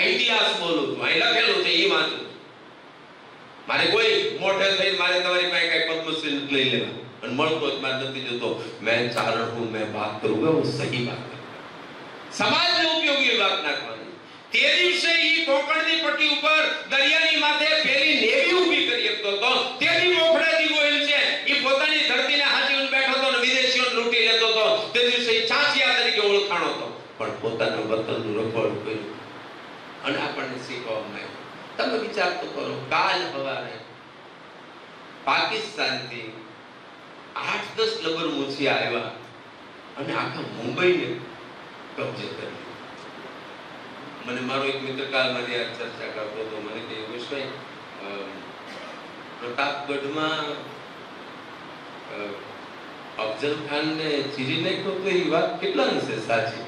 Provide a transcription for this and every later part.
આ ઇતિહાસ બોલું છું, અહીં લખેલું છે, એ વાંચું. મારે કોઈ મોઢે થઈ મારે તમારી પાસે કઈ પદ્મશ્રી નથી લઈ લેવા, અને મળતો જ મારે નથી જોતો. મેં ચારણ હું, મેં બાત કરું, वो सही बात है. સમાજને ઉપયોગી વાત નાખવાની. તે દિવસે ઈ કોકણની પટ્ટી ઉપર દરિયાની માથે પેલી નેવી ઊભી કરી શકતો હતો. તેથી મોખડાજી ગોહિલ છે, ઈ પોતાની ધરતીને હાચવીને બેઠો હતો અને વિદેશીઓને લૂંટી લેતો હતો. તે દિવસે ઈ ચાંચિયા તરીકે ઓળખાણો હતો, પણ પોતાના વતનનું રખોડ કર્યું અને આપણને શીખવામાં આવ્યું. તમે વિચાર તો કરો, કાલ સવારે પાકિસ્તાનથી 8-10 લબર મૂછિયા આવ્યા અને આખા મુંબઈને કબજે કરી. મને મારો એક મિત્ર કાલ મારી આ ચર્ચા કરતો હતો. મને કે વિશ્વાઈ પ્રતાપગઢમાં અફઝલ ખાનને ચીરી નાખ્યો તો એ વાત કેટલા અંશે સાચી?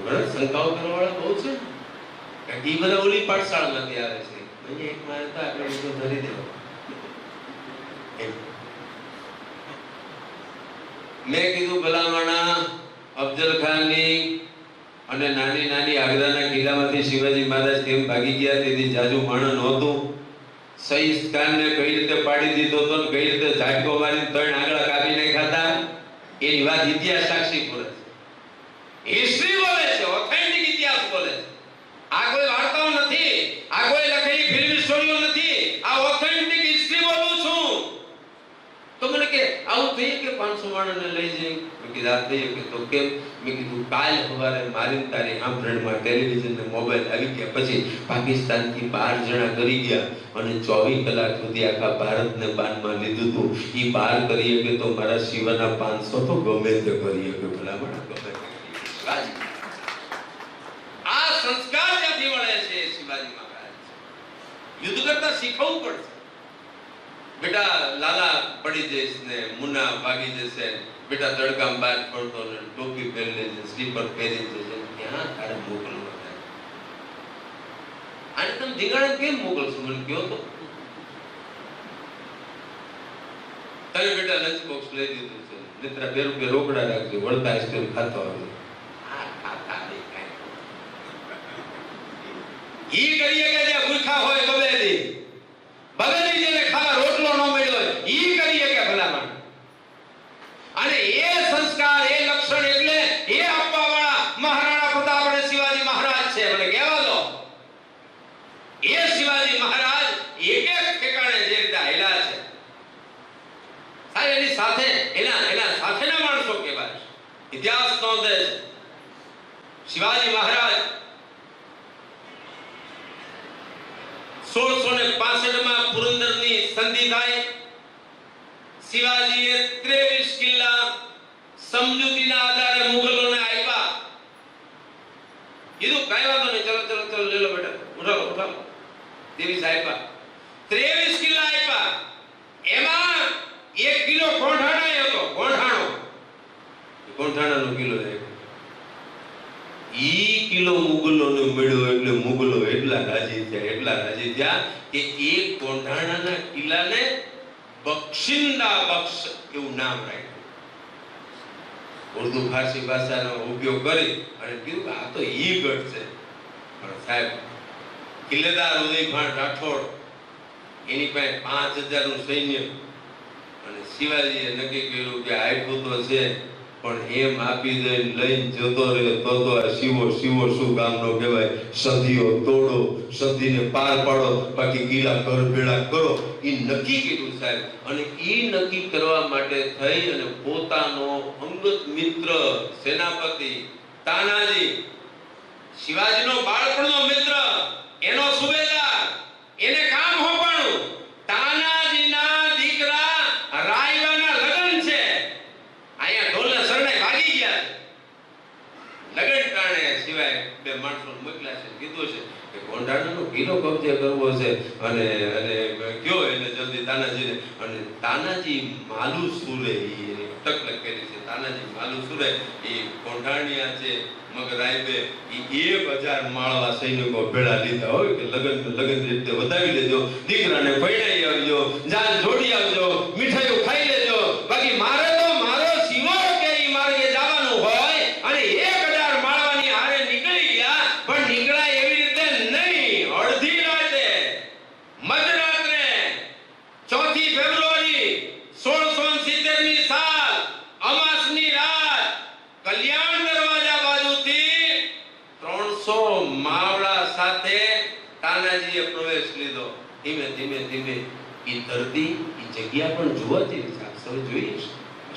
ઘણા શંકાઓ કરવાવાળા બહુ છે. કારણ કે એ બધા ઓલી પાઠશાળામાંથી આવે છે. અહીંયા એક મારે તો આપણે બધું ધરી દેવા. મેં કીધું ભલામણા અફઝલ ખાનની અને નાની નાની આગ્રાના કિલ્લામાંથી શિવાજી મહારાજ કેમ ભાગી ગયા તેથી જાજુ માણસ નહોતું. સઈદ ખાનને કઈ રીતે પાડી દીધો હતો ને કઈ રીતે ઝાટકો મારી 3 આંગળા કાપી નાખ્યા હતા, એની વાત ઇતિહાસ સાક્ષી પૂરે છે. હિસ્ટ્રી બોલે છે, ઓથેન્ટિક ઇતિહાસ બોલે છે. આ કોઈ વાર્તાઓ નથી, આ કોઈ લખેલી ફિલ્મ સ્ટોરીઓ નથી, આ ઓથેન્ટિક હિસ્ટ્રી બોલું છું. તો મને કે આવું થઈ કે 500 માણસને લઈ જઈ? મેં કીધું આ થઈ કે તો કેમ? મેં કીધું કાલ સવારે મારી તારી આંભળમાં ટેલિવિઝન ને મોબાઈલ આવી ગયા પછી પાકિસ્તાનથી 12 જણા કરી ગયા અને 24 કલાક સુધી આખા ભારતને બાનમાં લીધું હતું. ઈ 12 કરીએ કે તો મારા શિવાના 500 તો ગમે તે કરીએ કે ભલામણ ગમે તે. આ સંસ્કાર જ્યાંથી મળે છે શિવાજી મહારાજ. યુદ્ધ કરતા શીખવું પડશે. બેટા લાલા પડી જઈશ ને મુન્ના ભાગી જશે, બેટા તડકામાં બહાર પડતો ને ટોપી પહેરી લેજે, સ્લીપર પહેરી જશે, ક્યાં તારે મોકલવા થાય? આને તમે ધીંગાણે કેમ મોકલશો મને કહો તો? તારે બેટા લંચ બોક્સ લઈ દીધું છે, મિત્ર 2 રૂપિયા રોકડા રાખજો, વળતા આઈસ્ક્રીમ ખાતો આવજો. આ ખાતા નહીં કાંઈ. ઈ કરીએ કે જે ભૂખા હોય ગમે તે બગડી જેને ખાવા રોટલો ન મળ્યો હોય ઈ કરીએ કે ભલામણ. અને એ સંસ્કાર, એ લક્ષણ એટલે એ આપવાવાળા મહારાણા પ્રતાપ અને શિવાજી મહારાજ છે. મને કહેવા દો, એ શિવાજી મહારાજ એક એક ઠેકાણે જે રીતે આયલા છે, સાહેબ એની સાથે એના સાથેના માણસો કહેવાય. ઇતિહાસ નોંધે છે શિવાજી મહારાજ 1665 માં પુરંદરની સંધિ થાય. શિવાજીએ 23 કિલ્લા સમજૂતીના આધારે મુગલોને આપ્યા. કીધું કાઈ વાંધો નહીં, ચલો ચલો ચલો લે લો બેટા, ઉઠાવો ઉઠાવો. 23 આપ્યા, 23 કિલ્લા આપ્યા. એમાં 1 કિલો ગોંઠાણા હતો. ગોંઠાણાનો કિલો એક ઈ કિલો મુગલોને મળ્યો એટલે મુગલો એટલા રાજી થયા કે એક ગોંઠાણાના કિલ્લાને બક્ષિંદા બક્ષ એવું નામ રાખ્યું. ઉર્દુ ફારસી ભાષાનો ઉપયોગ કરી અને કીધું કે આ તો ઈ ગઢ છે. પણ સાહેબ કિલ્લેદાર ઉદયભાન રાઠોડ એની પાસે 5000 નું સૈન્ય અને શિવાજીએ નક્કી કર્યું કે આપ્યું તો છે પણ એમ આપી દે લઈને જતો રહ્યો તો શિવો શું કામ નો કહેવાય? સંધિઓ તોડો, સંધિને પાર પાડો, બાકી કિલ્લા ઘર ભેળા કરો. એ નક્કી કર્યું સાહેબ. અને એ નક્કી કરવા માટે થઈ અને પોતાનો અંગત મિત્ર સેનાપતિ તાનાજી, શિવાજીનો બાળપણનો મિત્ર, એનો સુબેદાર, એને કામ હોપાણું. તાનાજીના દીકરા રાયવાના લગ્ન છે, અહીંયા ઢોલના શરણે ભાગી ગયા. લગ્ન ટાણે સિવાય 2 માણસો મોકલ્યા છે. કીધું છે કે ગોંઠાણાનો કિલ્લો કબજે કરવો છે અને કયો એને જલ્દી તાનાજીને. અને તાનાજી માલુસુરે અટક લખેલી છે. તાનાજી માલુસુરે એ ગોંઠાણિયા છે મગરાઈબે એ 1000 માળવા સૈનિકો ભેળા લીધા હોય કે લગન રીતે વધાવી લેજો, દીકરાને પૈણાઈ આવજો, જાન જોડી આવજો, મીઠાઈઓ ખાઈ લેજો, બાકી મારે તો મારો શિવો કે ઈ માર્ગે જવાનું હોય. અને 1000 માળવાની હારે નીકળી ગયા. પણ લીધો. ધીમે ધીમે ધીમે એ ધરતી, એ જગ્યા પણ જોવા જેવી છે. આપ સૌ જોઈએ છે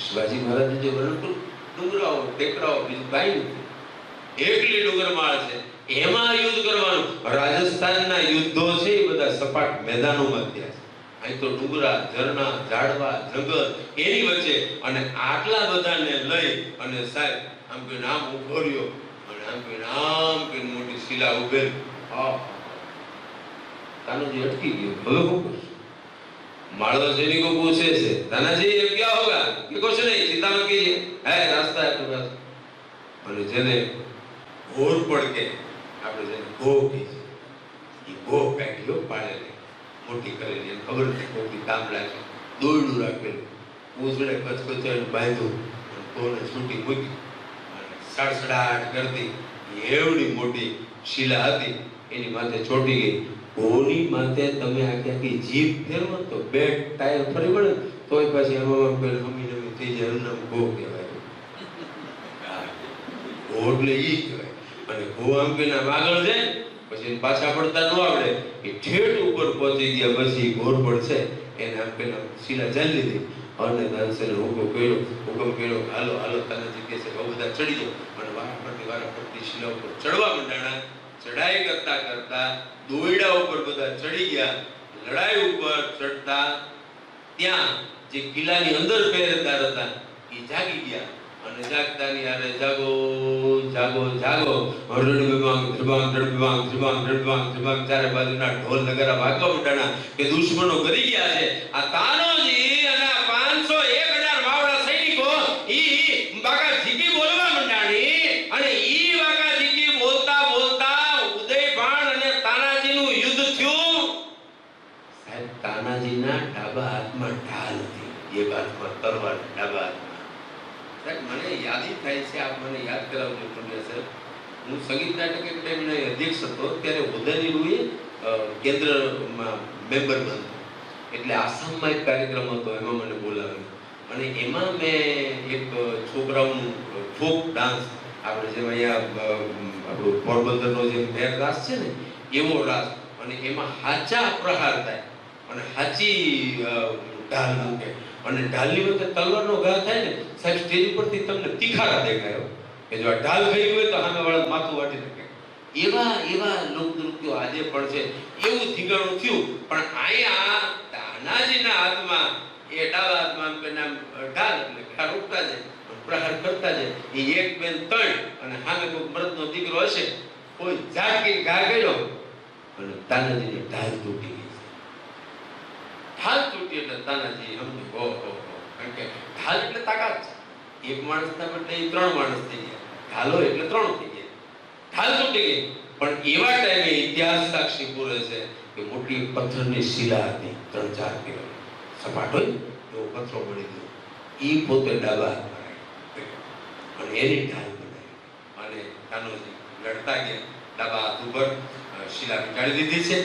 શિવાજી મહારાજે જે વર્ણન કર્યું, ડુંગરાઓ, ટેકરાઓ, બીજું કાંઈ નથી, એકલી ડુંગરમાળ છે, એમાં યુદ્ધ કરવાનું. રાજસ્થાનના યુદ્ધો છે એ બધા સપાટ મેદાનોમાં થયા છે. અહીં તો ડુંગરા, ઝરણા, ઝાડવા, જંગલ એની વચ્ચે, અને આટલા બધાને લઈ અને સાહેબ આમ કે નામ ઉભો રહ્યો, અને આમ કે નામ કે મોટી શિલા ઉભેલી. હા, તાનાજી અટકી ગયો. હવે શું કરશું? मालवा सैनिक को पूछे से तानाजी ये क्या होगा कि कुछ नहीं, चिंता मत कीजिए, है रास्ता है आपके पास. અને જેને ઘોર પડકે આપણે જેને ગો કહીએ, એ ગો કાઢ્યો પાડેલી મોટી કરેલી, એને ખબર નથી કોઈ કામ લાગે, દોરડું રાખેલું, પૂછડે કચકચાઈને બાંધ્યું, ગોને છૂટી મૂકી અને સડસડાટ કરતી એવડી મોટી શિલા હતી, એની માથે ચોટી ગઈ. ગોની માથે તમે આખી આખી જીભ ફેરવો તો બે ટાયર ફરી વળે તોય પાછી આમાં હમી નમી થઈ જાય. એનું નામ ગો કહેવાય. ગો એટલે ઈ કહેવાય. અને ગો આમ કે નામ આગળ જાય પછી પાછા પડતા ન આવડે, એ ઠેઠ ઉપર પહોંચી ગયા પછી ઘોર પડશે એને આમ કે શિલા ચાલી લીધી. અને દાનસેને હુકમ કર્યો, હાલો હાલો, તાનાજી કહે છે બહુ બધા ચડી જાઓ. અને વારા ફરતી શિલા ઉપર ચડવા માંડાણા. ચડાઈ કરતા કરતા દોયડા ઉપર બધા ચડી ગયા. લડાઈ ઉપર ચડતા ત્યાં જે કિલ્લાની અંદર પહેરેદાર હતા એ જાગી ગયા. અને જાગતાની હારે જાગો જાગો જાગો, ચારે બાજુના ઢોલ નગારા વાગવા માંડ્યા કે દુશ્મનો કરી ગયા છે. આ તાનોજી અને 500-1000 માવડા સૈનિકો ઈ બાકા જીકી બોલવા માંડાણી. અને ઈ બાકા જીકી બોલતા બોલતા ઉદયભાન અને તાનાજીનું યુદ્ધ થયું. સાહેબ, તાનાજીના ડાબા હાથમાં ઢાલ હતી, એક હાથમાં તલવાર, ડાબા હાથમાં. સાહેબ, મને યાદી થાય છે, આપ મને યાદ કરાવજો ટુડિયા સાહેબ. હું સંગીત નાટક એકેડેમીનો અધ્યક્ષ હતો ત્યારે ઉદયનીરુએ કેન્દ્રમાં મેમ્બર બનતો, એટલે આસામમાં એક કાર્યક્રમ હતો, એમાં મને બોલાવ્યો. અને એમાં મેં એક છોકરાઓનું ફોક ડાન્સ, આપણે જેમ અહીંયા આપણું પોરબંદરનો જે મેર રાસ છે ને એવો રાસ, અને એમાં હાચા પ્રહાર થાય અને હાચી ઢાલ મૂકે, અને ઢાલની વખતે તલવારનો ઘા થાય ને સાહેબ, સ્ટેજ ઉપરથી તમને તીખારા દેખાય કે જો આ ઢાલ થઈ ગઈ હોય તો સામે વાળા માથું વાટી નાખે. એવા લોકનૃત્યો આજે પણ છે. એવું થીગાણું થયું. પણ અહીંયા તાનાજીના હાથમાં એ ડાબા હાથમાં કે નામ ઢાલ, એટલે ઘા રોકતા જાય, પ્રહાર કરતા જાય. એ એક બેન ત્રણ, અને સામે કોઈ મર્દનો દીકરો હશે, કોઈ ઝાટકી ઘા કર્યો અને તાનાજીની ઢાલ તૂટી ગઈ. ઢાલ તૂટી એટલે તાનાજી સમજો, ઓહો, કારણ કે ઢાલ એટલે તાકાત છે. એક માણસના બદલે 3 માણસ થઈ ગયા, ઢાલો એટલે 3 થઈ ગયા. ઢાલ તૂટી ગઈ. પણ એવા ટાઈમે ઇતિહાસ સાક્ષી પૂરે છે કે મોટી પથ્થરની શિલા હતી, 3-4 કિલો સપાટ હોય એવો પથ્થરો મળી ગયો. એ પોતે ડાબા હાથમાં રાખ્યો અને એની ઢાલ બનાવી. અને તાનોજી લડતા ગયા. ડાબા હાથ ઉપર શિલા વીંટાળી દીધી છે.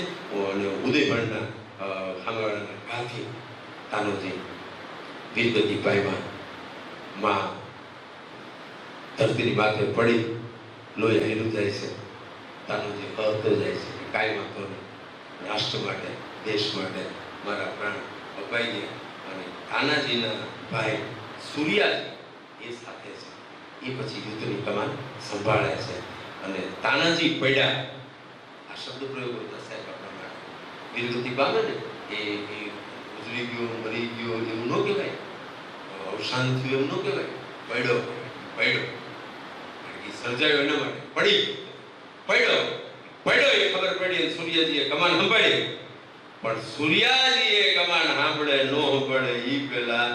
અને ઉદયભણના સામેવાળાના ઘાથી તાનોજી વીરગતિ પામ્યા. માં ધરતીની માથે પડી લોહી હેલું જાય છે. તાનોજી કહતો જાય છે કે કાંઈ વાંધો નહીં, રાષ્ટ્ર માટે, દેશ માટે મારા પ્રાણ અપાઈ ગયા. અને તાનાજીના ભાઈ સૂર્યાજી એ સાથે છે. એ પછી યુદ્ધની કમાન સંભાળે છે. અને તાનાજી પડ્યા, આ શબ્દ પ્રયોગ હતા સાહેબ આપણા માટે. વીરગતિ પામે ને એ ઉજળી ગયો, મરી ગયો એવું ન કહેવાય, અવસાન થયું એમ ન કહેવાય. પડ્યો એ સર્જાયો એના માટે પડ્યો એ ખબર પડી. સૂર્યાજીએ કમાન સંભાળી. પણ સૂર્યાજીએ કમાન સાંભળે ન સાંભળે એ પેલા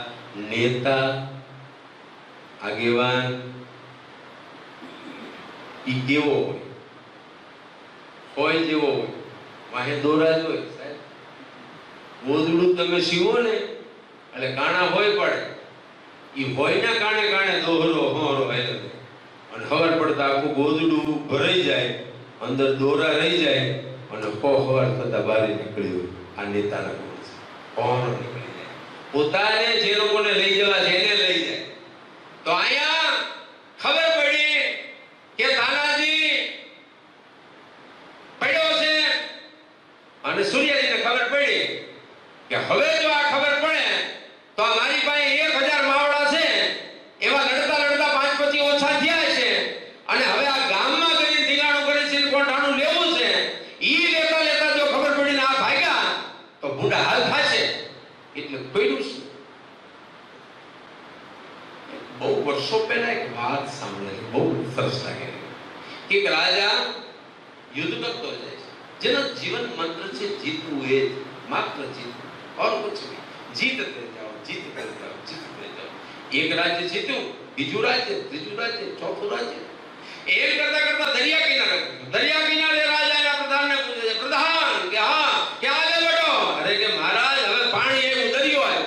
નેતા આગેવાન ઈ કેવો હોય જેવો હોય, વાહે દોરા જ હોય સાહેબ. ગોદડું તમે સીવો ને એટલે કાણા હોય પડે, ઈ હોયના કાણે દોહરો હોરો હેલે, અને ખબર પડતા આખું ગોદડું ભરાઈ જાય, અંદર દોરા રહી જાય, અને હવાર થતા બહાર નીકળી હોય. આ નેતાના ગુણ છે. કોણ નીકળી જાય, પોતાને જે લોકોને લઈ જવા છે એને લઈ જાય. તો અહીંયા ખબર પડી કે તાનાજી પડ્યો છે અને સૂર્ય બહુ વર્ષો પહેલા એક વાત સાંભળેલી, બહુ સરસ લાગેલી કે એક રાજા યુદ્ધ કરતો જાય છે, જેનો જીવન મંત્ર છે જીતવું, એ માત્ર જીતવું, और कुछ नहीं, जीतते जाओ, जीतते जाओ, जीतते जाओ। एक राज्य जीत्યું, બીજું રાજ્ય, ત્રીજું રાજ્ય, ચોથું રાજ્ય, એમ કરતા કરતા દરિયા કિનારે રાજાના પ્રધાનને પૂછે છે, પ્રધાન કે હા કે આગે बढ़ो, अरे કે महाराज હવે પાણી એક દરિયો આવ્યો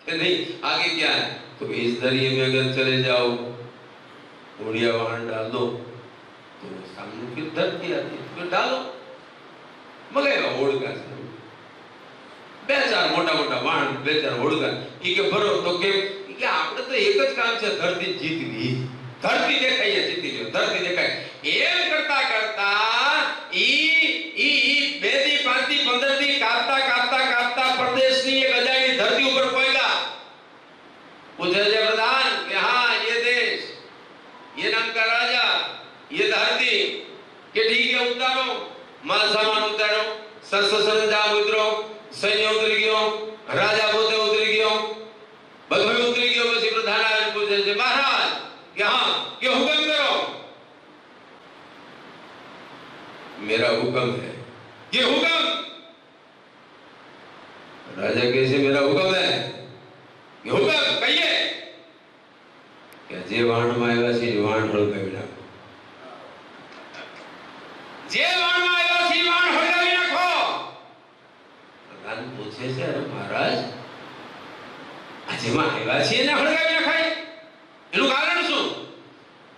કે नहीं आगे क्या है, तो इस दरिये में अगर चले जाओ, उड़िया वहां डाल दो तो सामने फिर धरती आती है, फिर डालो मगेगा ओढ़गा से બે ચાર મોટા મોટા વાણ, બે ચાર ઓળગા, ઈ કે ભરો તો કે ઈ કે આપણે તો એક જ કામ છે, ધરતી જીતવી, ધરતી દેખાય જીતી લ્યો, ધરતી દેખાય, એમ કરતા કરતા ઈ બે દી 5 દી 15 દી કાપતા કાપતા કાપતા પ્રદેશની એક અજાણી ધરતી ઉપર પહોંચ્યા। पूछे છે प्रधान કે हाँ ये देश, ये नाम का राजा, ये धरती, के ठीक है उतारो, माल सामान उतारो, शस्त्र सरंजाम उतरो, सैन्य उतरी गयो, राजा पोते उतरी गयो, બધું ઉતરી ગયો। પછી પ્રધાન આવીને પૂછે છે મહારાજ કે હા કે હુકમ કરો। मेरा हुक्म है, ये हुक्म, राजा कैसे मेरा हुक्म है, ये हुक्म कहिए કે જે વાણમાં આવ્યા છે એ વાણ હળગાવી નાખો, જે વાણમાં આવ્યા છે એ વાણ હળગાવી નાખો। પૂછે છે અરે મહારાજ જેમાં આવ્યા છે એને હળગાવી નખાય, એનું કારણ શું?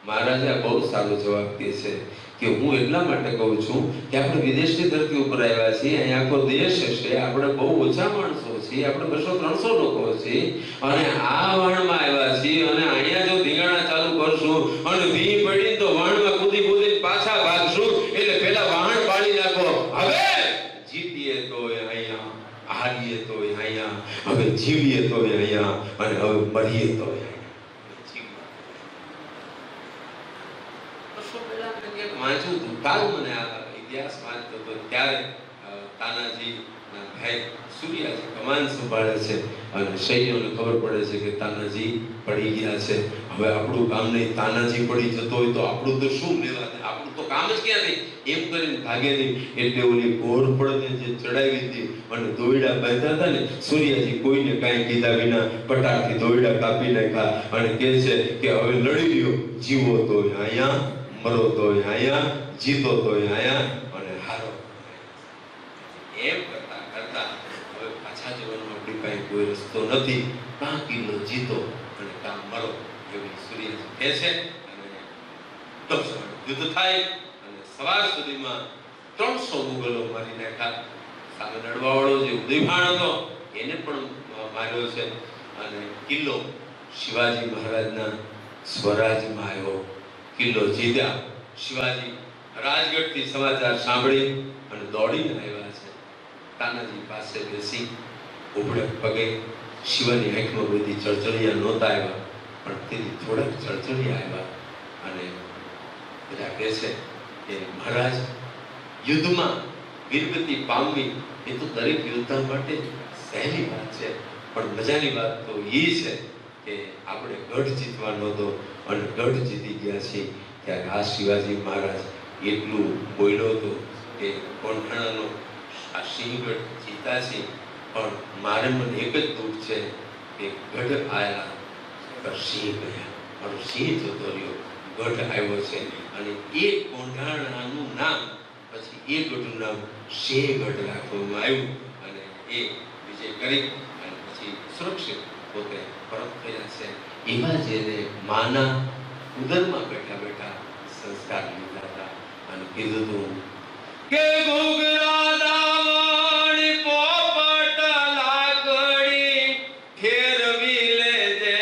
મહારાજે બહુ સારો જવાબ દે છે કે હું એટલા માટે કહું છું કે આપણે વિદેશની ધરતી ઉપર આવ્યા છીએ, અહીંયા આખો દેશ છે, આપણે બહુ ઓછા માણસો છીએ, આપણે 200-300 લોકો છીએ, અને આ વાણમાં આવ્યા છીએ, અને અહીંયા જો ધીંગાણા ચાલુ કરશું અને ભી પડી તો વાણમાં કૂદી કૂદીને પાછા ભાગશું, એટલે પેલા વાહણ બાળી નાખો, હવે જીતીએ તો અહીંયા, હારીએ તો અહીંયા, હવે જીવીએ તો અહીંયા, અને હવે મરીએ તો અહીંયા। વર્ષો પહેલા મેં એક વાંચ્યું હતું, કાલ મને આ ઇતિહાસ વાંચતો હતો ત્યારે તાનાજીના ભાઈ સૂર્યાજી કમાન સંભાળે છે અને સૈન્યોને ખબર પડે છે કે તાનાજી પડી ગયા છે, હવે આપણું કામ નહીં, તાનાજી પડી જતો હોય તો આપણું તો શું લેવા, આપણું તો કામ જ ક્યાં નહીં, એમ કરીને ભાગે નહીં। એટલે ઓલી ઘોરપડને જે ચડાવી હતી અને દોયડા બાંધ્યા હતા ને, સૂર્યાજી કોઈને કાંઈ કીધા વિના પટારથી દોયડા કાપી નાખ્યા અને કહે છે કે હવે લડી લ્યો, જીવો તો અહીંયા, મરો તો અહીંયા, જીતો તો અહીંયા, અને હારો એમ કરતા કરતા હવે પાછા જવાનો આપણી પાસે કોઈ રસ્તો નથી, કાં કિલ્લો જીતો અને કાં મરો, એવું સૂર્યાજી કહે છે। અને યુદ્ધ થાય અને સવાર સુધીમાં 300 મુગલો મારી નાખ્યા। સામે લડવાવાળો જે ઉદયભાન હતો એને પણ માર્યો છે, અને કિલ્લો શિવાજી મહારાજના સ્વરાજમાં આવ્યો, કિલ્લો જીત્યા। શિવાજી રાજગઢથી સમાચાર સાંભળી અને દોડીને આવ્યા છે, તાનાજી પાસે બેસી ઉભડે પગે, શિવાની આંખમાં બધી ચળચળિયા નહોતા આવ્યા, પણ તેથી થોડાક ચળચળિયા આવ્યા, અને બધા કહે છે કે મહારાજ યુદ્ધમાં વીરગતિ પામવી એ તો દરેક યોદ્ધા માટે સહેલી વાત છે, પણ મજાની વાત તો એ છે કે આપણે ગઢ જીતવાનો હતો અને ગઢ જીતી ગયા છીએ। ત્યારે આ શિવાજી મહારાજ એટલું બોલ્યો હતો કે કોંઢાણાનો આ સિંહગઢ જીતા છે, પણ મારે મને એક જ દુઃખ છે કે ગઢ આયા પર સિંહ ગયા, મારો સિંહ જતો રહ્યો, ગઢ આવ્યો છે, અને એ કોંઢાણાનું નામ પછી એ ગઢનું નામ સિંહગઢ રાખવામાં આવ્યું, અને એ વિજય કરી અને પછી સુરક્ષિત પોતે પરત થયા છે। એવા જેને માના ઉદરમાં બેઠા બેઠા સંસ્કાર લીધા હતા અને કીધું હતું કે ઘૂઘરા દાવણી પોપટ લાકડી ફેરવી લેજે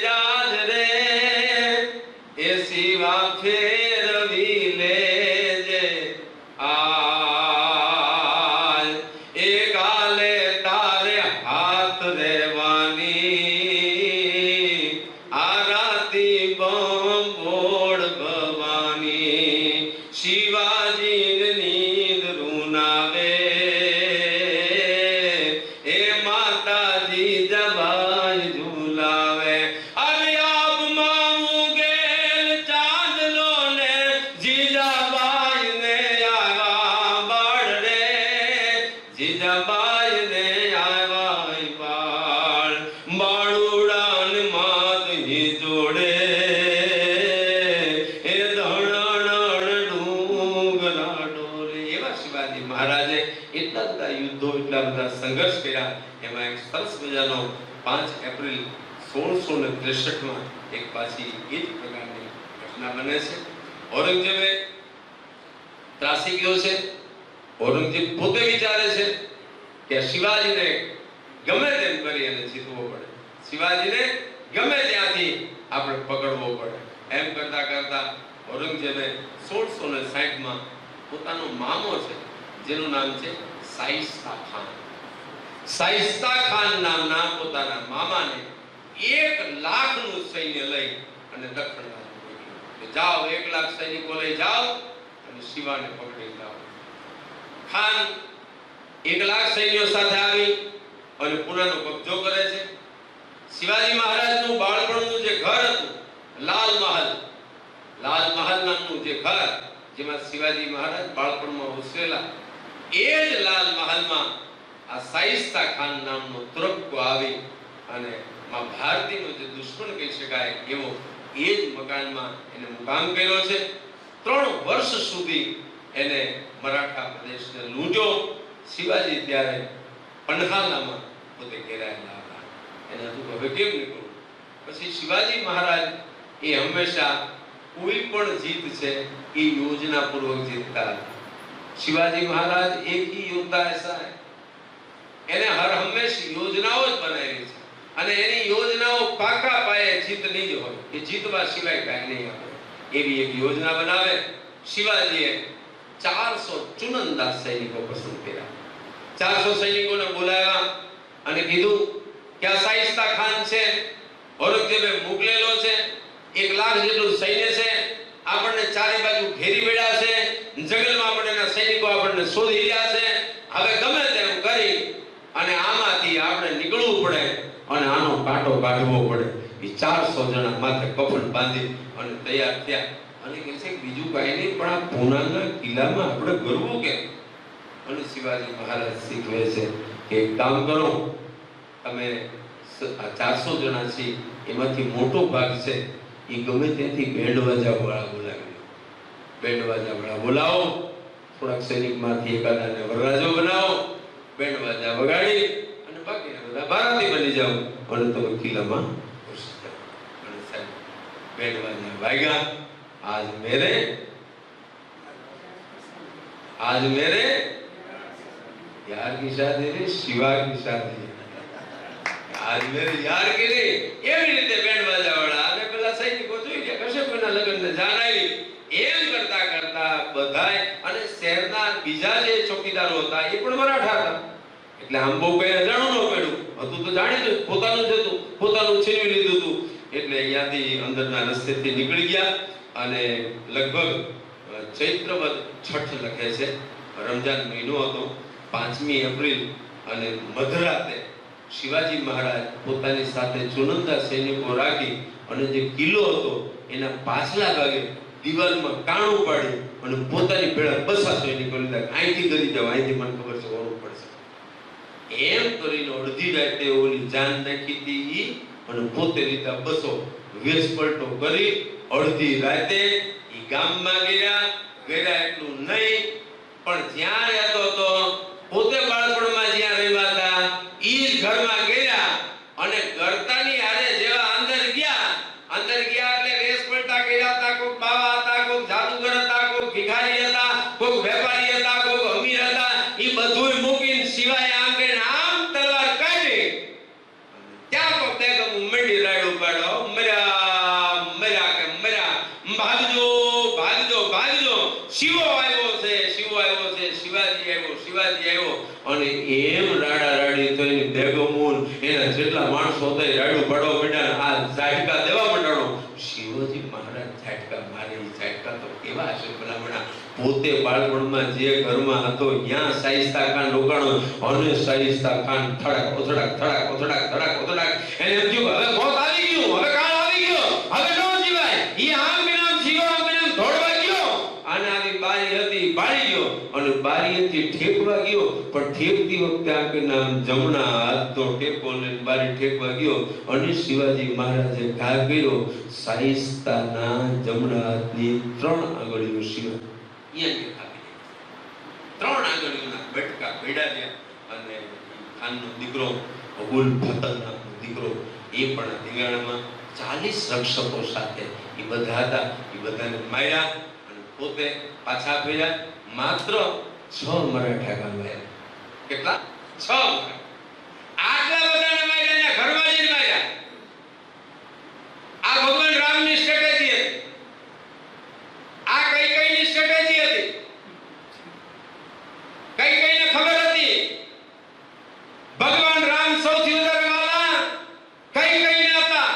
જાજ રે, એ સિવા ફેરવી લેજે આજ, એ કાલે તારે હાથ રેવાની, આરાતી બંબોળ ભવાની, શિવાજી નીંદ રૂનાવે સંઘર્ષ કર્યા. એમાં એક સરસ મજાનો 5 એપ્રિલ 1663 એક પાછી એ જ પ્રકારની ઘટના બને છે. ઔરંગઝેબે ત્રાસી ગયો છે. ઔરંગઝેબ પોતે વિચારે છે કે શિવાજીને ગમે તેમ કરી અને જીતવો પડે, શિવાજીને ગમે ત્યાંથી આપણે પકડવો પડે. એમ કરતા કરતા ઔરંગઝેબે 1660 પોતાનો મામો છે જેનું નામ છે શાઇસ્તા ખાન, શાઇસ્તા ખાન નામના પોતાના મામાને 1 લાખનું સૈન્ય લઈ અને દક્ષિણ બાજુ મોકલ્યો. જાઓ, 1 લાખ સૈનિકો લઈ જાઓ અને શિવાને પકડી લાવો. ખાન 1 લાખ સૈન્યો સાથે આવી અને પુનાનો કબજો કરે છે. શિવાજી મહારાજનું બાળપણનું જે ઘર હતું, લાલ મહલ નામનું જે ઘર જેમાં શિવાજી મહારાજ બાળપણમાં ઉછરેલા, એ જ લાલ મહલમાં આ શાઇસ્તા ખાન નામનો તુરક્કો આવી અને માં ભારતીનો જે દુશ્મન કહી શકાય એવો એ જ મકાનમાં એને મુકામ કર્યો છે. 3 વર્ષ સુધી એને મરાઠા પ્રદેશને લૂંટ્યો. શિવાજી ત્યારે પન્હાલામાં પોતે ઘેરાયેલા હતા. એને હતું હવે કેમ નીકળવું. પછી શિવાજી મહારાજ એ હંમેશા કોઈ પણ જીત છે એ યોજના પૂર્વક જીતતા હતા. શિવાજી महाराज एक ही योद्धा ऐसा है, એને હર હંમેશ યોજનાઓ જ બનાવી છે અને એની યોજનાઓ પાકા પાયે જીતની જ હોય કે જીતવા સિવાય કાંઈ નહીં આવે એવી એક યોજના બનાવે. શિવાજીએ 400 ચુનંદા સૈનિકો પસંદ કર્યા. 400 સૈનિકોને બોલાવ્યા અને કીધું કે આ શાઇસ્તા ખાન છે, ઔરંગઝેબે મોકલેલો છે, 1 લાખ જેટલું સૈન્ય છે, આપણને ચારે બાજુ ઘેરી બેઠા છે, જંગલમાં આપણેના સૈનિકો આપણને શોધી રહ્યા છે. હવે ગમે તેમ કરી અને આમાંથી આપણે નીકળવું પડે અને આનો કાંટો કાઢવો પડે. એ 400 જણા માથે કફન બાંધી અને તૈયાર થયા અને કહે છે બીજું કાંઈ નહીં પણ આ પૂનાના કિલ્લામાં આપણે ગરવું કેમ? અને શિવાજી મહારાજ શીખવે છે કે એક કામ કરો, તમે આ 400 જણા છે એમાંથી મોટો ભાગ છે એ ગમે ત્યાંથી બેન્ડ વાજા વાળા બોલાવી લો. બેન્ડ વાજા વાળા બોલાવો, થોડાક સૈનિકમાંથી એકાદાને વરરાજો બનાવો, બેન્ડ વાજા વગાડી અને બાકીના બધા ભારતી બની જાઓ અને તમે કિલ્લામાં ઘૂસી જાઓ. અને સાહેબ બેન્ડ વાજા વાગ્યા. आज मेरे यार की शादी रे, शिवा की शादी. आज मेरे यार की રે એવી રીતે બેન્ડ વાજા વાળા અને પેલા સૈનિકો જોઈ ગયા કશ્યપના લગ્નને જાન આવી. એમ કરતા કરતા બધાય અને શહેરના બીજા જે ચોકીદારો હતા એ પણ મરાઠા હતા. એટલે આમ બહુ કઈ અજાણું ન પડ્યું હતું તો જાણીતું પોતાનું જ હતું, પોતાનું છીનવી લીધું હતું. એટલે અહીંયાથી અંદરના રસ્તેથી નીકળી ગયા અને લગભગ ચૈત્રવદ છઠ લખે છે. રમજાન મહિનો હતો, 5મી એપ્રિલ અને મધરાતે શિવાજી મહારાજ પોતાની સાથે ચુનંદા સૈનિકો રાખી અને જે કિલ્લો હતો એના પાછલા ભાગે દિવાલમાં કાણું પાડી અને પોતાની ભેળા 200 સૈનિકો લીધા. અહીંથી કરી જાવ, અહીંથી મને ખબર છે ઓળખ પડશે. એમ કરીને અડધી રાતે ઓલી જાન નાખી હતી અને પોતે લીધા 200 વેશ પલટો કરી અડધી રાતે ઈ ગામમાં ગયા એટલું નહીં પણ જ્યાં રહેતો હતો પોતે બાળપણમાં જ્યાં રહેવા હતા ઈ જ ઘરમાં ગયા અને ગરતાની હારે જેવા અંદર ગયા એટલે વેશ પલટા કર્યા હતા. કોક બાવા હતા, કોક જાદુગર હતા, કોક ભિખારી હતા, કોક વેપારી હતા, કોક અમીર હતા. ઈ બધુંય મૂકીને સિવાય આમ કરીને આમ તલવાર કાઢી ત્યાં કોક બેગમ મંડી રાડું પાડો, મર્યા કે મર્યા, ભાગજો ભાગજો ભાગજો, શિવો આવ્યો છે, શિવો આવ્યો છે, શિવાજી આવ્યો. અને એમ રાડા રાડી તો એની બેગમોન એના જેટલા માણસો હતા રાડું પાડો બેટા આ ઝાટકા દેવા મંડાણો. શિવાજી મહારાજ ઝાટકા મારે. ઝાટકા તો કેવા હશે ભલામણા. પોતે બાળપણમાં જે ઘરમાં હતો ત્યાં શાઇસ્તા ખાન રોકાણો અને શાઇસ્તા ખાન થડાક ઓથડાક થડાક ઓથડાક થડાક ઓથડાક એને એમ થયું હવે મોત આવી ગયું, હવે કાળ આવી ગયો, હવે નો જીવાય. ઈ આમ બેનામ જીવા બેનામ દોડવા ગયો અને આવી બારી હતી બાળી ગયો અને બારીએથી ઠેકવા ગયો પણ ઠેકતી વખતે આકે નામ જમણા હાથનો ટેકો લઈને બારી ઠેકવા ગયો અને શિવાજી મહારાજે ઘા કર્યો. શાઇસ્તાના જમણા હાથની 3 આંગળીઓ સિવાય અહીંયા કાપી દીધી. 3 આંગળીઓના બટકા ભેડા ગયા અને ખાનનો દીકરો અબુલ ફતલ નામનો દીકરો એ પણ આ દિગાણામાં 40 રક્ષકો સાથે એ બધા હતા. એ બધાને માર્યા અને પોતે પાછા ફર્યા. માત્ર 6 મરાઠા ગામમાં. કેટલા? 6. આટલા બધાને માર્યા, ઘરમાં જઈને માર્યા. આ ભગવાન રામની સ્ટ્રેટેજી હતી. આ કઈકઈની સ્ટ્રેટેજી હતી. કઈકઈને ખબર હતી ભગવાન રામ સૌથી વધારે વાલા કઈકઈને હતા.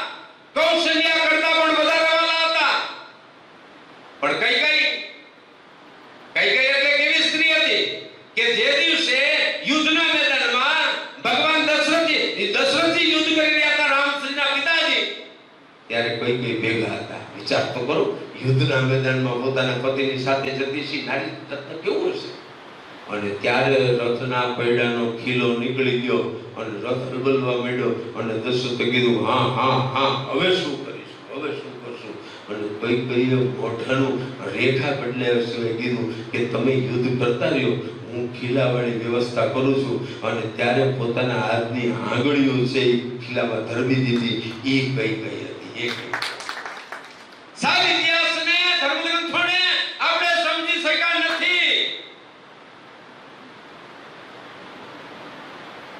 કૌશલ્યા કરતા પણ વધારે વાલા હતા. પણ કઈકઈ એટલે કેવી સ્ત્રી હતી કે જે દિવસે યુદ્ધના મેદાનમાં ભગવાન દશરથજી યુદ્ધ કરી રહ્યા હતા રામચંદ્રના પિતાજી, ત્યારે કઈકઈ ભેગા હતા. વિચાર તો કરો, યુદ્ધના મેદાનમાં પોતાના પતિની સાથે જતી સી નારી તત્વ કેવું હશે. અને ત્યારે રથના પૈડાનો ખીલો નીકળી ગયો અને રથ હલબલવા માંડ્યો અને દશરથે કીધું હા હા હા હવે શું કરીશું, હવે શું કરશું. અને કઈકઈએ મોઢાનું રેખા બદલ્યા સિવાય કીધું કે તમે યુદ્ધ કરતા રહ્યો, હું ખીલાવાળી વ્યવસ્થા કરું છું. અને ત્યારે પોતાના હાથની આંગળીઓ છે એ ખીલામાં ધરબી દીધી. એ કઈકઈ હતી. એ સાહેબ ઇતિહાસને ધર્મગ્રંથોને આપણે સમજી શક્યા નથી.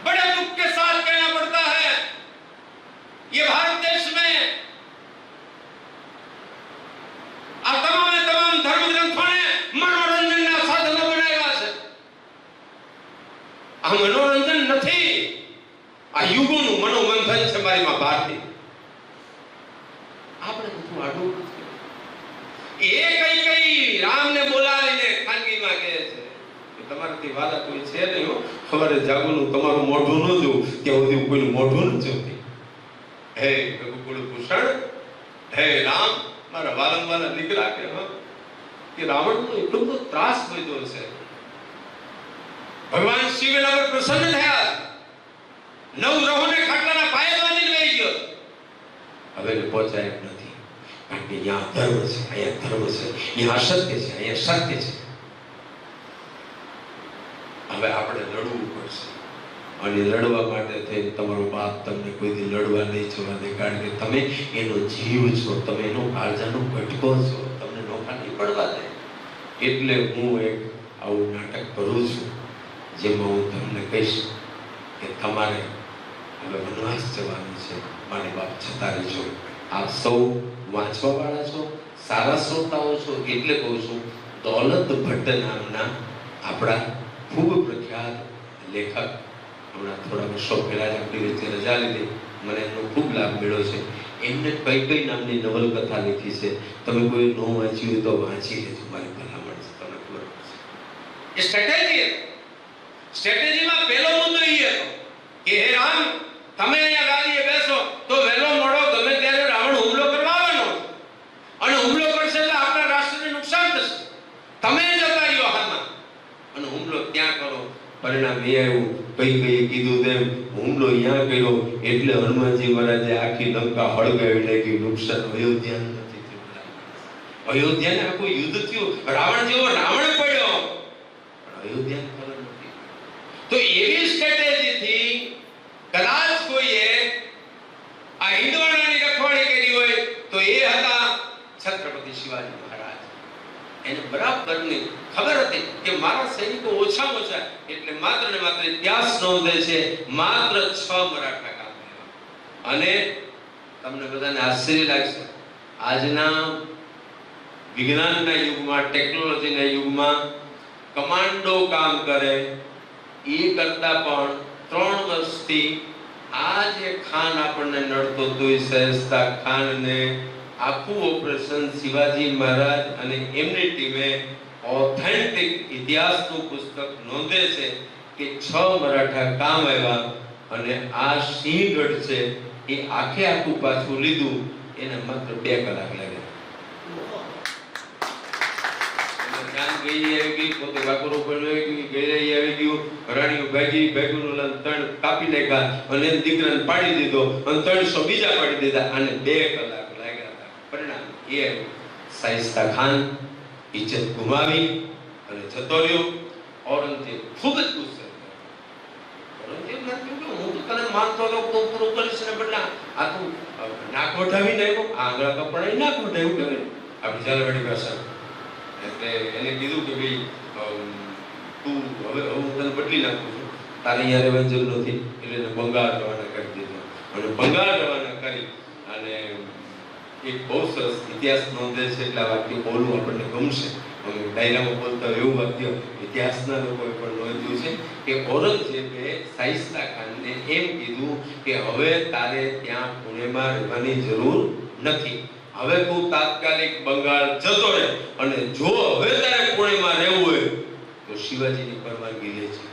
बड़े दुख के साथ कहना पड़ता है ये भारत देश में આ તમામ ધર્મ ગ્રંથોને મનોરંજનના સાધનો બનાવ્યા છે. આ મનોરંજન નથી, આ યુગોનું મનોમંથન છે. મારી માં ભારતી આપણે બધું આડું એ કઈ રામને બોલાવીને ખાનગીમાં કહે છે તમારાથી વાલા કોઈ છે નહીં હો, સવારે જાગવાનું તમારું મોઢું ન જોવું ત્યાં સુધી કોઈનું મોઢું ન જોતી. હે રઘુકુળ ભૂષણ, હે રામ, મારા વારંવાર દીકરા કે રાવણનો એટલો બધો ત્રાસ વધ્યો છે. ભગવાન શિવ એના પર પ્રસન્ન થયા, 9 ગ્રહોને ખાટલાના પાયે બાંધીને વહી ગયો. હવે પહોંચાય એમ નથી, કારણ કે અહીંયા ધર્મ છે, અહીંયા ધર્મ છે, અહીંયા અસત્ય છે, અહીંયા સત્ય છે. હવે આપણે લડવું પડશે. અને લડવા માટે થઈને તમારો બાપ તમને કોઈથી લડવા નહીં જવા દે, કારણ કે તમે એનો જીવ છો, તમે એનો કાળજાનો ઘટકો છો, તમને નોખા નહીં પડવા દે. એટલે હું એક આવું નાટક કરું છું જેમાં હું તમને કહીશ કે તમારે હવે વનવાસ જવાનું છે. મારી બાપ જતા રહેજો. આપ સૌ વાંચવા વાળા છો, સારા શ્રોતાઓ છો, એટલે કહું છું. દોલત ભટ્ટ નામના આપણા ખૂબ પ્રખ્યાત લેખક હમણાં થોડા વર્ષો પહેલા જ આપણી વચ્ચે રજા લીધી, મને એનો ખૂબ લાભ મળ્યો છે. એમને કઈ નામની નવલકથા લખી છે. તમે કોઈ ન વાંચી હોય તો વાંચી લેજો, મારી ભલામણ છે, તમને ખબર પડશે. એ સ્ટ્રેટેજીમાં પહેલો મુદ્દો એ હતો કે હે રામ, તમે અહીંયા ગાદીએ બેસો તો વહેલો મોડો ગમે ત્યારે રાવણ હુમલો કરવા આવવાનો અને હુમલો કરશે એટલે આપણા રાષ્ટ્રને નુકસાન થશે. તમે જતા રહ્યો હાલમાં અને હુમલો ત્યાં કરો. પરિણામ એ આવ્યું કઈ કીધું તેમ હુમલો અહીંયા કર્યો એટલે હનુમાનજી મહારાજે આખી લંકા હળગાવી નાખી. નુકસાન અયોધ્યા નથી થયું. અયોધ્યાને આખું યુદ્ધ થયું, રાવણ જેવો રાવણ પડ્યો, પણ અયોધ્યાને ખબર નથી. તો એવી સ્ટ્રેટેજીથી કદાચ કોઈએ આ હિંદવાણાની રખવાળી કરી હોય તો એ હતા છત્રપતિ શિવાજી મહારાજ. એને બરાબરની ખબર હતી કે મારા સૈનિકો ઓછામાં ઓછા, એટલે માત્ર ને માત્ર ઇતિહાસ નોંધે છે માત્ર 6 મરાઠા ગામ. અને તમને બધાને આશ્ચર્ય લાગશે, આજના વિજ્ઞાનના યુગમાં, ટેકનોલોજીના યુગમાં કમાન્ડો કામ કરે એ કરતા પણ 3 વર્ષથી આ જે ખાન આપણને નડતો તોય સહેજતા ખાનને આખું ઓપરેશન શિવાજી મહારાજ અને એમની ટીમે ઓથેન્ટિક ઇતિહાસનું પુસ્તક નોંધે છે કે 6 મરાઠા કામ આવ્યા. અને આ સિંહગઢ છે એ આખું પાછું લીધું એને માત્ર 2 કલાક લાગ્યા. જાન ગઈ આવી ગઈ, પોતે બાકરો પણ આવી ગઈ, ગેરાઈ આવી ગયું, રાણીઓ ભાગી, ભાગીનું ત્રણ કાપી નાખ્યા અને દીકરાને પાડી દીધો અને 300 બીજા પાડી દીધા. અને 2 કલાક લાગ્યા હતા. પરિણામ એ શાઇસ્તા ખાન ઇજ્જત ગુમાવી અને જતો રહ્યો. ઔરંગઝેબ ખૂબ જ ગુસ્સે, ઔરંગઝેબ નથી કે હું તો તને માનતો હતો, તું પૂરું કરીશ ને બદલા આ તું નાક વઢાવીને આવ્યો, આ આંગળા કપડા નાક વઢાવ્યું કહેવાય આપણી ઝાલાવાડી ભાષા. એટલે એને કીધું કે ભાઈ તું હવે હું તને બદલી નાખું છું, તારે અહીંયા રહેવાની જરૂર નથી. એટલે એને બંગાળ રવાના કરી દીધો અને બંગાળ રવાના કરી અને એક બહુ સરસ ઇતિહાસ નોંધે છે. એટલે આ વાક્ય બોલવું આપણને ગમશે. ડાયરામાં બોલતા એવું વાક્ય ઇતિહાસના લોકોએ પણ નોંધ્યું છે કે ઔરંગઝેબે શાઇસ્તા ખાનને એમ કીધું કે હવે તારે ત્યાં પુણેમાં રહેવાની જરૂર નથી, હવે તું તાત્કાલિક બંગાળ જતો રહે અને જો હવે તારે પુણેમાં રહેવું હોય તો શિવાજીની પરવાનગી લે છે.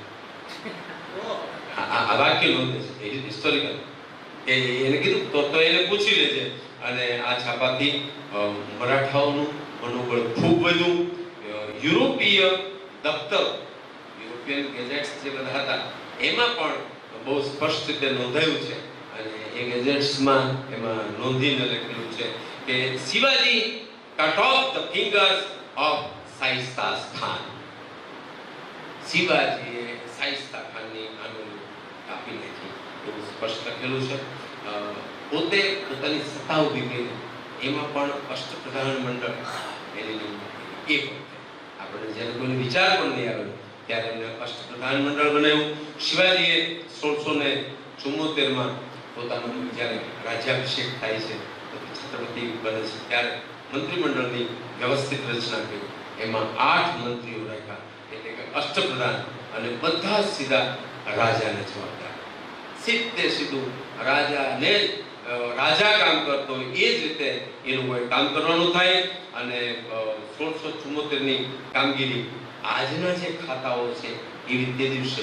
આ વાક્ય નોંધે છે હિસ્ટોરિકલ. એને કીધું તો એને પૂછી લેજે. અને આ છાપાથી મરાઠાઓનું મનોબળ ખૂબ વધ્યું. યુરોપીય દફતર, યુરોપિયન ગેજેટ્સ જે બધા હતા એમાં પણ બહુ સ્પષ્ટ રીતે નોંધાયું છે. અને એ ગેજેટ્સમાં એમાં નોંધીને લખેલું છે કે Shivaji cut off the fingers of Shaista Khan. શિવાજીએ શાઇસ્તા ખાનની આંગળી કાપી નાખી એવું સ્પષ્ટ લખેલું છે. પોતે પોતાની સત્તા ઊભી કરી, એમાં પણ અષ્ટપ્રધાન મંડળ એની એક આપણે જ્યારે કોઈને વિચાર પણ નહીં આવે ત્યારે એમને અષ્ટપ્રધાન મંડળ બનાવ્યું. શિવાજીએ 1674માં પોતાનો જ્યારે રાજ્યાભિષેક થાય છે, છત્રપતિ બને છે, ત્યારે મંત્રીમંડળની વ્યવસ્થિત રચના કરી. એમાં 8 મંત્રીઓ રાખ્યા, એટલે કે અષ્ટપ્રધાન, અને બધા સીધા રાજાને જવાબદાર. સીધે સીધું રાજાને રાજા કામ કરતો હોય એ જ રીતે એ લોકોએ કામ કરવાનું થાય. અને 1674ની કામગીરી આજના જે ખાતાઓ છે એવી તે દિવસે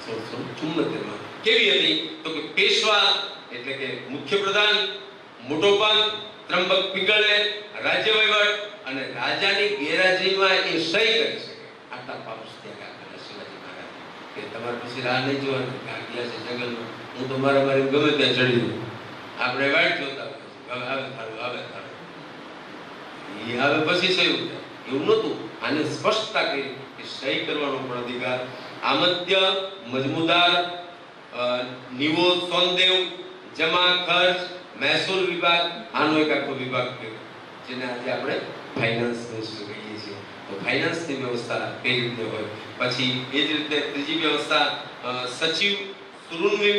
1674માં કેવી હતી તો કે પેશવા એટલે કે મુખ્ય પ્રધાન, મોટોપાન, ત્રંબક પિંગળે રાજ્ય વહીવટ અને રાજાની ગેરહાજરીમાં એ સહી કરી શકે. આટલા પાઉસ ત્યાં આપેલા શિવાજી મહારાજ કે તમારે પછી રાહ નહીં જોવાની, ગયા છે જંગલમાં, હું તો મારા મારી ગમે ત્યાં ચડી જાઉં. આપણે વાટ જોતા હોય આવે થારું આવે થારું, એ આવે પછી સહી થાય એવું નહોતું. આને સ્પષ્ટતા કરી કે સહી કરવાનો પણ અધિકાર. આમદ્ય, મજમુદાર, નિવો, સોનદેવ, જમા ખર્ચ, મહેસૂલ વિભાગ, આનો એક આખો વિભાગ કર્યો જેને આજે આપણે ફાઇનાન્સ મિનિસ્ટર કહીએ છીએ. તો ફાઇનાન્સની વ્યવસ્થા કઈ રીતે હોય. પછી એ જ રીતે ત્રીજી વ્યવસ્થા સચિવ, સુરુન્વિમ,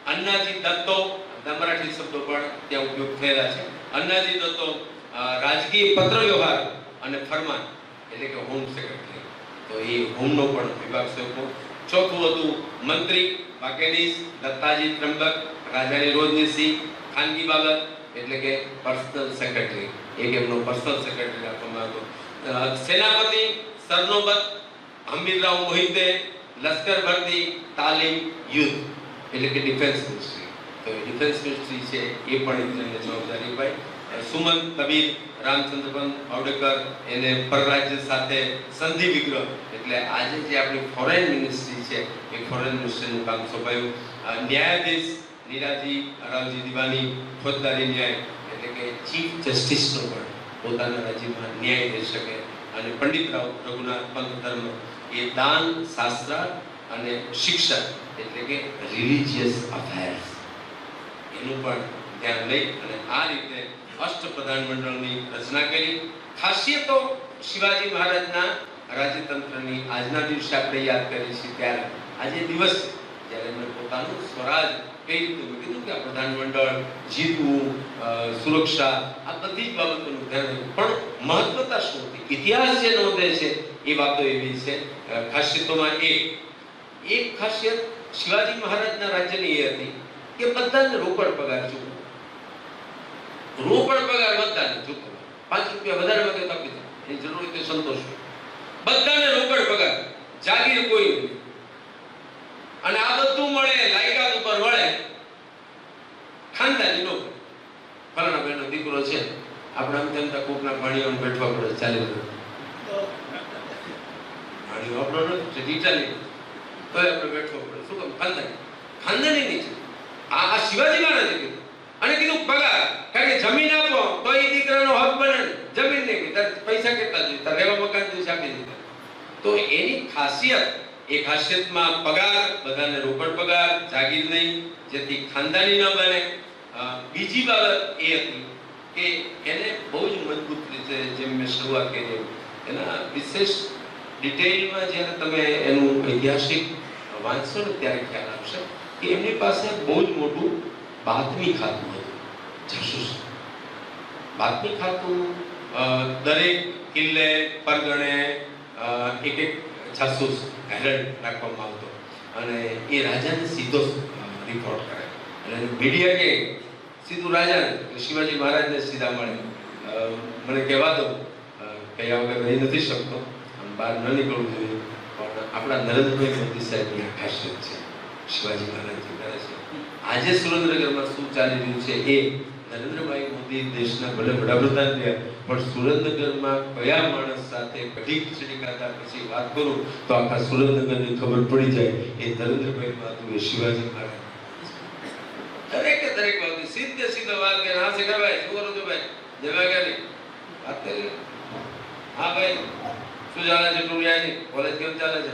અન્નાજી દત્તો, મરાઠી શબ્દો પણ ત્યાં ઉપયોગ થયેલા છે. અન્નાજી દત્તો રાજકીય પત્ર વ્યવહાર અને ફરમાન એટલે કે હોમ સેક્રેટરી, તો એ હોમનો પણ વિભાગ સોંપ્યો. ચોથું હતું મંત્રી, વાકેનીસ, દત્તાજી ત્રંબક, રાજાની રોજનીશી, ખાનગી બાબત એટલે કે પર્સનલ સેક્રેટરી, એક એમનો પર્સનલ સેક્રેટરી આપવામાં હતો. સેનાપતિ, સરનોબત, હમીરરાવ મોહિતે, લશ્કર ભરતી, તાલીમ, યુદ્ધ એટલે કે ડિફેન્સ મિનિસ્ટ્રી. તો ડિફેન્સ મિનિસ્ટ્રી છે એ પણ એમને જવાબદારી અપાઈ. સુમન, તબીર, રામચંદ્રપંત માવડેકર એને પરરાજ્ય સાથે સંધિ વિગ્રહ એટલે આજે જે આપણી ફોરેન મિનિસ્ટ્રી છે એ ફોરેન મિનિસ્ટ્રીનું કામ સોંપાયું. ન્યાયાધીશ નીરાજી રાવજી દિવાની, ફોજદારી ન્યાય એટલે કે ચીફ જસ્ટિસનો પણ પોતાના રાજ્યમાં ન્યાય દઈ શકે. અને પંડિત રાવ રઘુનાથ પંત ધર્મ એ દાન, શાસ્ત્ર અને શિક્ષા એટલે કે રિલિજિયસ અફેર્સ એનું પણ ધ્યાન લઈ અને આ રીતે અષ્ટપ્રધાન મંડળની રચના કરી. ખાસિયતો શિવાજી મહારાજના રાજ્યતંત્રની આજના દિવસે આપણે યાદ કરીએ છીએ ત્યારે આજે દિવસ જ્યારે એમણે પોતાનું સ્વરાજ કઈ રીતે કીધું કે આ પ્રધાનમંડળ જીતવું, સુરક્ષા, આ બધી જ બાબતોનું ધ્યાન રાખ્યું. પણ મહત્વતા શું હતી, ઇતિહાસ જે નોંધે છે એ વાતો એવી છે. ખાસિયતોમાં એક ખાસિયત શિવાજી મહારાજના રાજ્યની એ હતી કે બધાને રોકડ પગાર ચૂકવો. રોકડ પગાર બધાને ચૂકવો. 5 રૂપિયા વધારે માંગે તો આપી દો, એ જરૂર હોય તો સંતોષ. બધાને રોકડ પગાર, જાગીર કોઈ નહીં. અને આ બધું મળે લાયકાત ઉપર મળે, ખાનદાની નોકરી. ફલાણા બેનો દીકરો છે, આપણે આમ તેમ કોકના ભાણિયાઓને બેઠવા પડે, ચાલી ભાણિયો આપણો નથી ઇટાલી તો આપણે બેઠવો પડે. શું કામ? ખાનદાની નીચે આ શિવાજી મહારાજે કીધું. અને કીધું પગાર, કારણ કે જમીન આપો તો એ દીકરાનો હક બને. જમીન નહીં, પૈસા કેટલા જોઈએ, રહેવા મકાન દિવસે આપી દીધા. તો એની ખાસિયત એક ખાસિયતમાં પગાર, બધાને રોકડ પગાર, જાગીર નહીં, જેથી ખાનદાની ન બને. બીજી બાબત એ હતી કે એને બહુ જ મજબૂત રીતે, જેમ મેં શરૂઆત કરી એના વિશેષ ડિટેલમાં જ્યારે તમે એનું ઐતિહાસિક વાંચશો ને ત્યારે ખ્યાલ આવશે કે એમની પાસે બહુ જ મોટું બાતમી ખાતું હતું, જાસૂસ બાતમી ખાતું. દરેક કિલ્લે પરગણે એક એક જાસૂસ હેરલ્ડ રાખવામાં આવતો અને એ રાજાને સીધો રિપોર્ટ કરે. અને મીડિયા કે સીધું રાજાને, શિવાજી મહારાજને સીધા મળે. મને કહેવા દો, કયા વગર રહી નથી શકતો, બહાર ન નીકળવું જોઈએ, પણ આપણા નરેન્દ્રભાઈ મોદી સાહેબની આ ખાસિયત છે. શિવાજી મહારાજજી કરે છે. આજે સુરેન્દ્રનગરમાં શું ચાલી રહ્યું છે એ નરેન્દ્રભાઈ મોદી દેશના ભલે વડાપ્રધાન રહ્યા, પણ સુરેન્દ્રનગરમાં કયા માણસ સાથે કઢી ખીચડી ખાતા પછી વાત કરું તો આખા સુરેન્દ્રનગરની ખબર પડી જાય. એ નરેન્દ્રભાઈ હતું, એ શિવાજી મહારાજ. દરેક વાત સીધે વાત કરે. હા શેખરભાઈ, શું કરો છો ભાઈ? જવા ગયા નહીં વાત કરી. હા ભાઈ, શું ચાલે છે? ટુરિયાની કોલેજ કેમ ચાલે છે?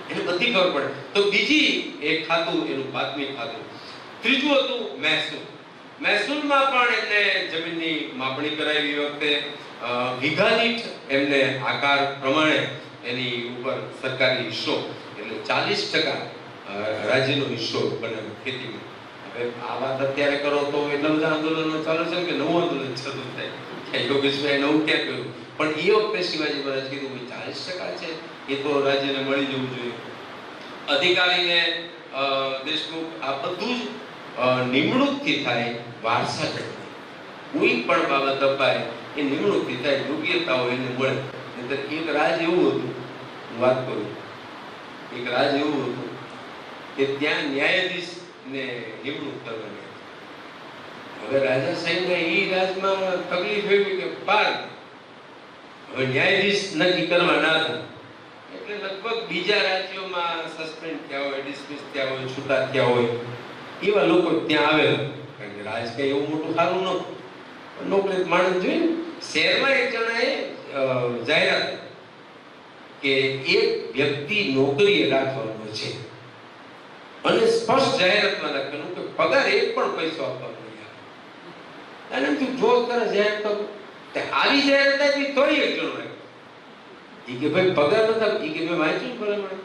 એને બધી ખબર પડે. તો બીજી એક ખાતું એનું બાતમી ખાતું. ત્રીજું હતું મહેસૂલ. મહેસૂલમાં પણ એમને જમીનની માપણી કરાવી વખતે વીઘા દીઠ એમને આકાર પ્રમાણે એની ઉપર સરકારી હિસ્સો એટલે 40% રાજ્યનો હિસ્સો બનાવ્યો ખેતીમાં. હવે આ વાત અત્યારે કરો તો એટલા બધા આંદોલનો ચાલુ છે કે નવું આંદોલન શરૂ થાય. યોગેશભાઈ નવું ક્યાં કર્યું, પણ એ વખતે શિવાજી મહારાજ કીધું 40% છે એ તો રાજ્યને મળી જવું જોઈએ. અધિકારીને દેશમુખ આ બધું જ નિમણૂકથી થાય, વારસા જડે. કોઈ પણ બાબત અપાય એ નિમણૂકથી થાય, યોગ્યતા હોય એને મળે. એક રાજ એવું હતું, હું વાત કરું, એક રાજ એવું હતું કે ત્યાં ન્યાયાધીશને નિમણૂક કરવાની. હવે રાજા સાહેબને એ રાજમાં તકલીફ એવી કે પાર હવે ન્યાયાધીશ નક્કી કરવા ના થાય એટલે લગભગ બીજા રાજ્યોમાં સસ્પેન્ડ થયા હોય, ડિસમિસ થયા હોય, છૂટા થયા હોય એવા લોકો ત્યાં આવેલા. કારણ કે રાજ કઈ એવું મોટું સારું નહોતું, નોકરી માણસ જોઈને શહેરમાં એક જણાએ જાહેરાત કે એક વ્યક્તિ નોકરીએ રાખવાનો છે અને સ્પષ્ટ જાહેરાતમાં લખેલું કે પગાર એક પણ પૈસો આપવાનો નહીં આવે. અને તું જો કરે જાહેરાત તો આવી જાહેરાત આપી તોય એક જણો એ કે ભાઈ પગાર નતા, એ કે મેં વાંચ્યું ભલામણ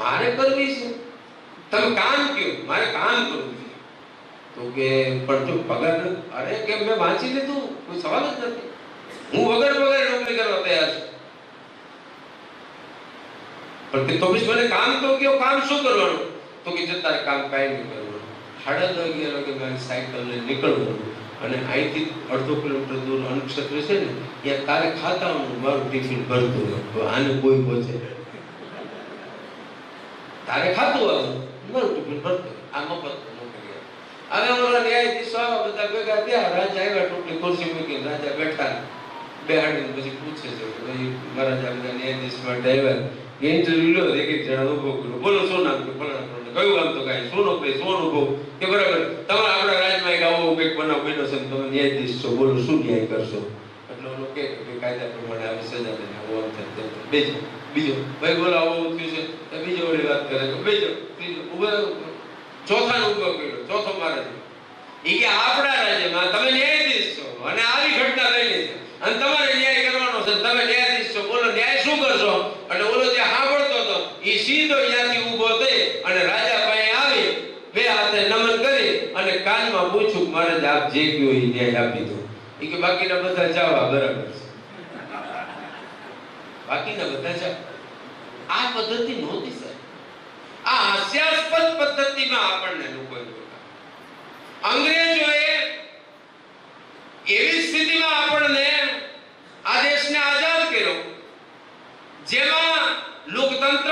મારે કરવી છે, તમે કામ કયો, મારે કામ કરવું છે. તો કે પણ જો પગાર, અરે કે મેં વાંચી લીધું, કોઈ સવાલ જ નથી, હું વગર પગારે નોકરી કરવા તૈયાર છું. પણ કે તો પછી મને કામ તો કયો, કામ શું કરવાનું? તો કે તારે કામ કાંઈ નહીં કરવાનું, 11:30 વાગે મારી સાયકલ લઈને નીકળવાનું અને અહીંથી અડધો કિલોમીટર દૂર અન્નક્ષેત્ર છે ને ત્યાં તારે ખાતાનું મારું ટિફિન ભરતું હતું. આને કોઈ પહોંચે તારે ખાતું આવવાનું, મારું ટિફિન ભરતું. આ મફત નોકરી. હવે અમારા ન્યાયાધીશો બધા ભેગા થયા, રાજા આવ્યા, ટોટલી ખુરશી મૂકી, રાજા બેઠા, બેહાડીને પછી પૂછે છે કે ભાઈ મારા બધા ન્યાયાધીશ માટે આવ્યા, ઇન્ટરવ્યુ લો, એક એક જણા ઉભો કર્યો, બોલો શું નામ? કે ફલાણા. કયું કામ? તો કાંઈ. શું નોકરી? શું અનુભવ? કે બરાબર તમારા આપણા રાજ્યમાં એક આવો કંઈક બનાવ બન્યો છે, તમે ન્યાયાધીશ છો, બોલો શું ન્યાય કરશો? એટલે ઓલો કે કાયદા પ્રમાણે આવી સજા થઈને આવો આમ થાય. બીજો ભાઈ બોલો આવું થયું છે, બીજો ઓલી વાત કરે કે બીજો ત્રીજો ઉભો ચોથાનો ઉભો કર્યો, ચોથો મારે એ કે આપણા રાજ્યમાં તમે ન્યાયાધીશ છો અને આવી ઘટના બની છે અને તમારે ન્યાય કરવાનો છે, તમે ન્યાયાધીશ છો, બોલો ન્યાય શું કરશો? એટલે ઓલો જે સાંભળતો હતો એ સીધો ત્યાંથી ઊભો થઈ અને રાજા પાસે આવી, બે હાથે નમન કરી અને કાનમાં પૂછ્યું મારે આપ જે કયો એ ન્યાય આપી દો. એ કે બાકીના બધા જવા બરાબર છે, બાકીના બધા જાવ. આ પદ્ધતિ નહોતી સાહેબ. આ હાસ્યાસ્પદ પદ્ધતિમાં આપણને લોકો અંગ્રેજોએ એવી સ્થિતિમાં આપણને આ દેશને આઝાદ કર્યો જેમાં લોકતંત્ર,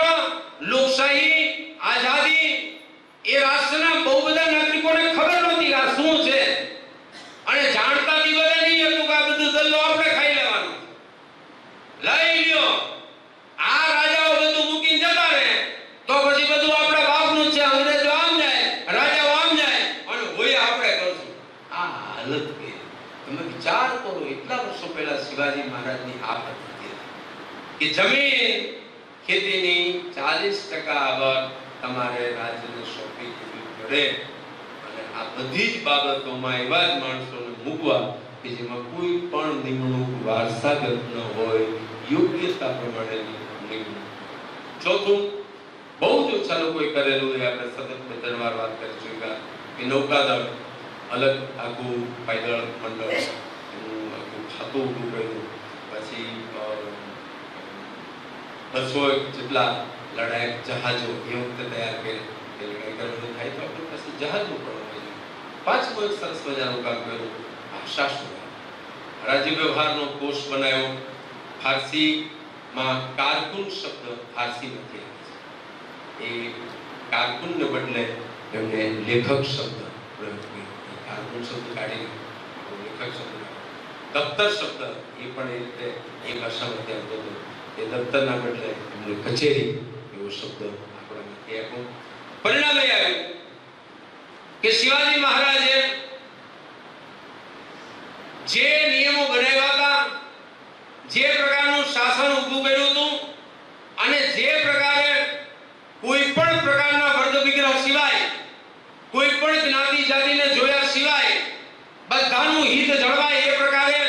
લોકશાહી, આઝાદી એ રાષ્ટ્રના બહુ બધા નાગરિકોને ખબર નહોતી આ શું છે અને જાણતા દિવસે નહીં હતું કે આ બધું દલ્લો આપણે ખાઈ લેવાનું. લઈ લ્યો, આ રાજાઓ બધું મૂકીને જતા રહે તો પછી બધું આપણા બાપનું છે. અંગ્રેજો આમ જાય, રાજાઓ આમ જાય અને હોય આપણે કરશું. આ હાલત કે તમે વિચાર કરો, એટલા વર્ષો પહેલા શિવાજી મહારાજની આ પદ્ધતિ હતી. કે જમીન ખેતીની 40% આવક તમારે રાજ્યને સોંપી દેવી પડે અને આ બધી જ બાબતોમાં એવા જ માણસોને મૂકવા કે જેમાં કોઈ પણ નિમણૂક વારસાગત ન હોય, યોગ્યતા પ્રમાણેની નિમણૂક. ચોથું, બહુ જ ઓછા લોકોએ કરેલું એ આપણે સતત 2-3 વાર વાત કરી ચૂક્યા કે નૌકાદળ અલગ આખું પાયદળ મંડળ એનું આખું ખાતું ઊભું કર્યું, પછી 200 જેટલા લડાયક જહાજો એ વખતે તૈયાર કર્યા કે લડાઈ કરવાની થાય તો આપણે પાસે જહાજો પણ હોય. પાંચમું એક સરસ મજાનું કામ કર્યું, ભાષા રાજ્ય વ્યવહારનો કોષ બનાવ્યો. ફારસીમાં કારકુન શબ્દ ફારસીમાંથી આવે છે. એ કારકુનને બદલે એમણે લેખક શબ્દ પ્રયોગ કર્યો. કારકુન શબ્દ કાઢી લેખક શબ્દ. દફતર શબ્દ એ પણ એ રીતે એ ભાષામાંથી આવતો હતો. એ દફતરના બદલે એમણે કચેરી એવો શબ્દ આપણામાંથી આપ્યો. પરિણામ એ આવ્યું કે શિવાજી મહારાજે જે નિયમો બનાવ્યા હતા, જે પ્રકારનું શાસન ઊભું કર્યું હતું અને જે પ્રકારે કોઈ પણ પ્રકારના વર્ગ વિગ્રહ સિવાય, કોઈ પણ જ્ઞાતિ જાતિને જોયા સિવાય બધાનું હિત જળવાય એ પ્રકારે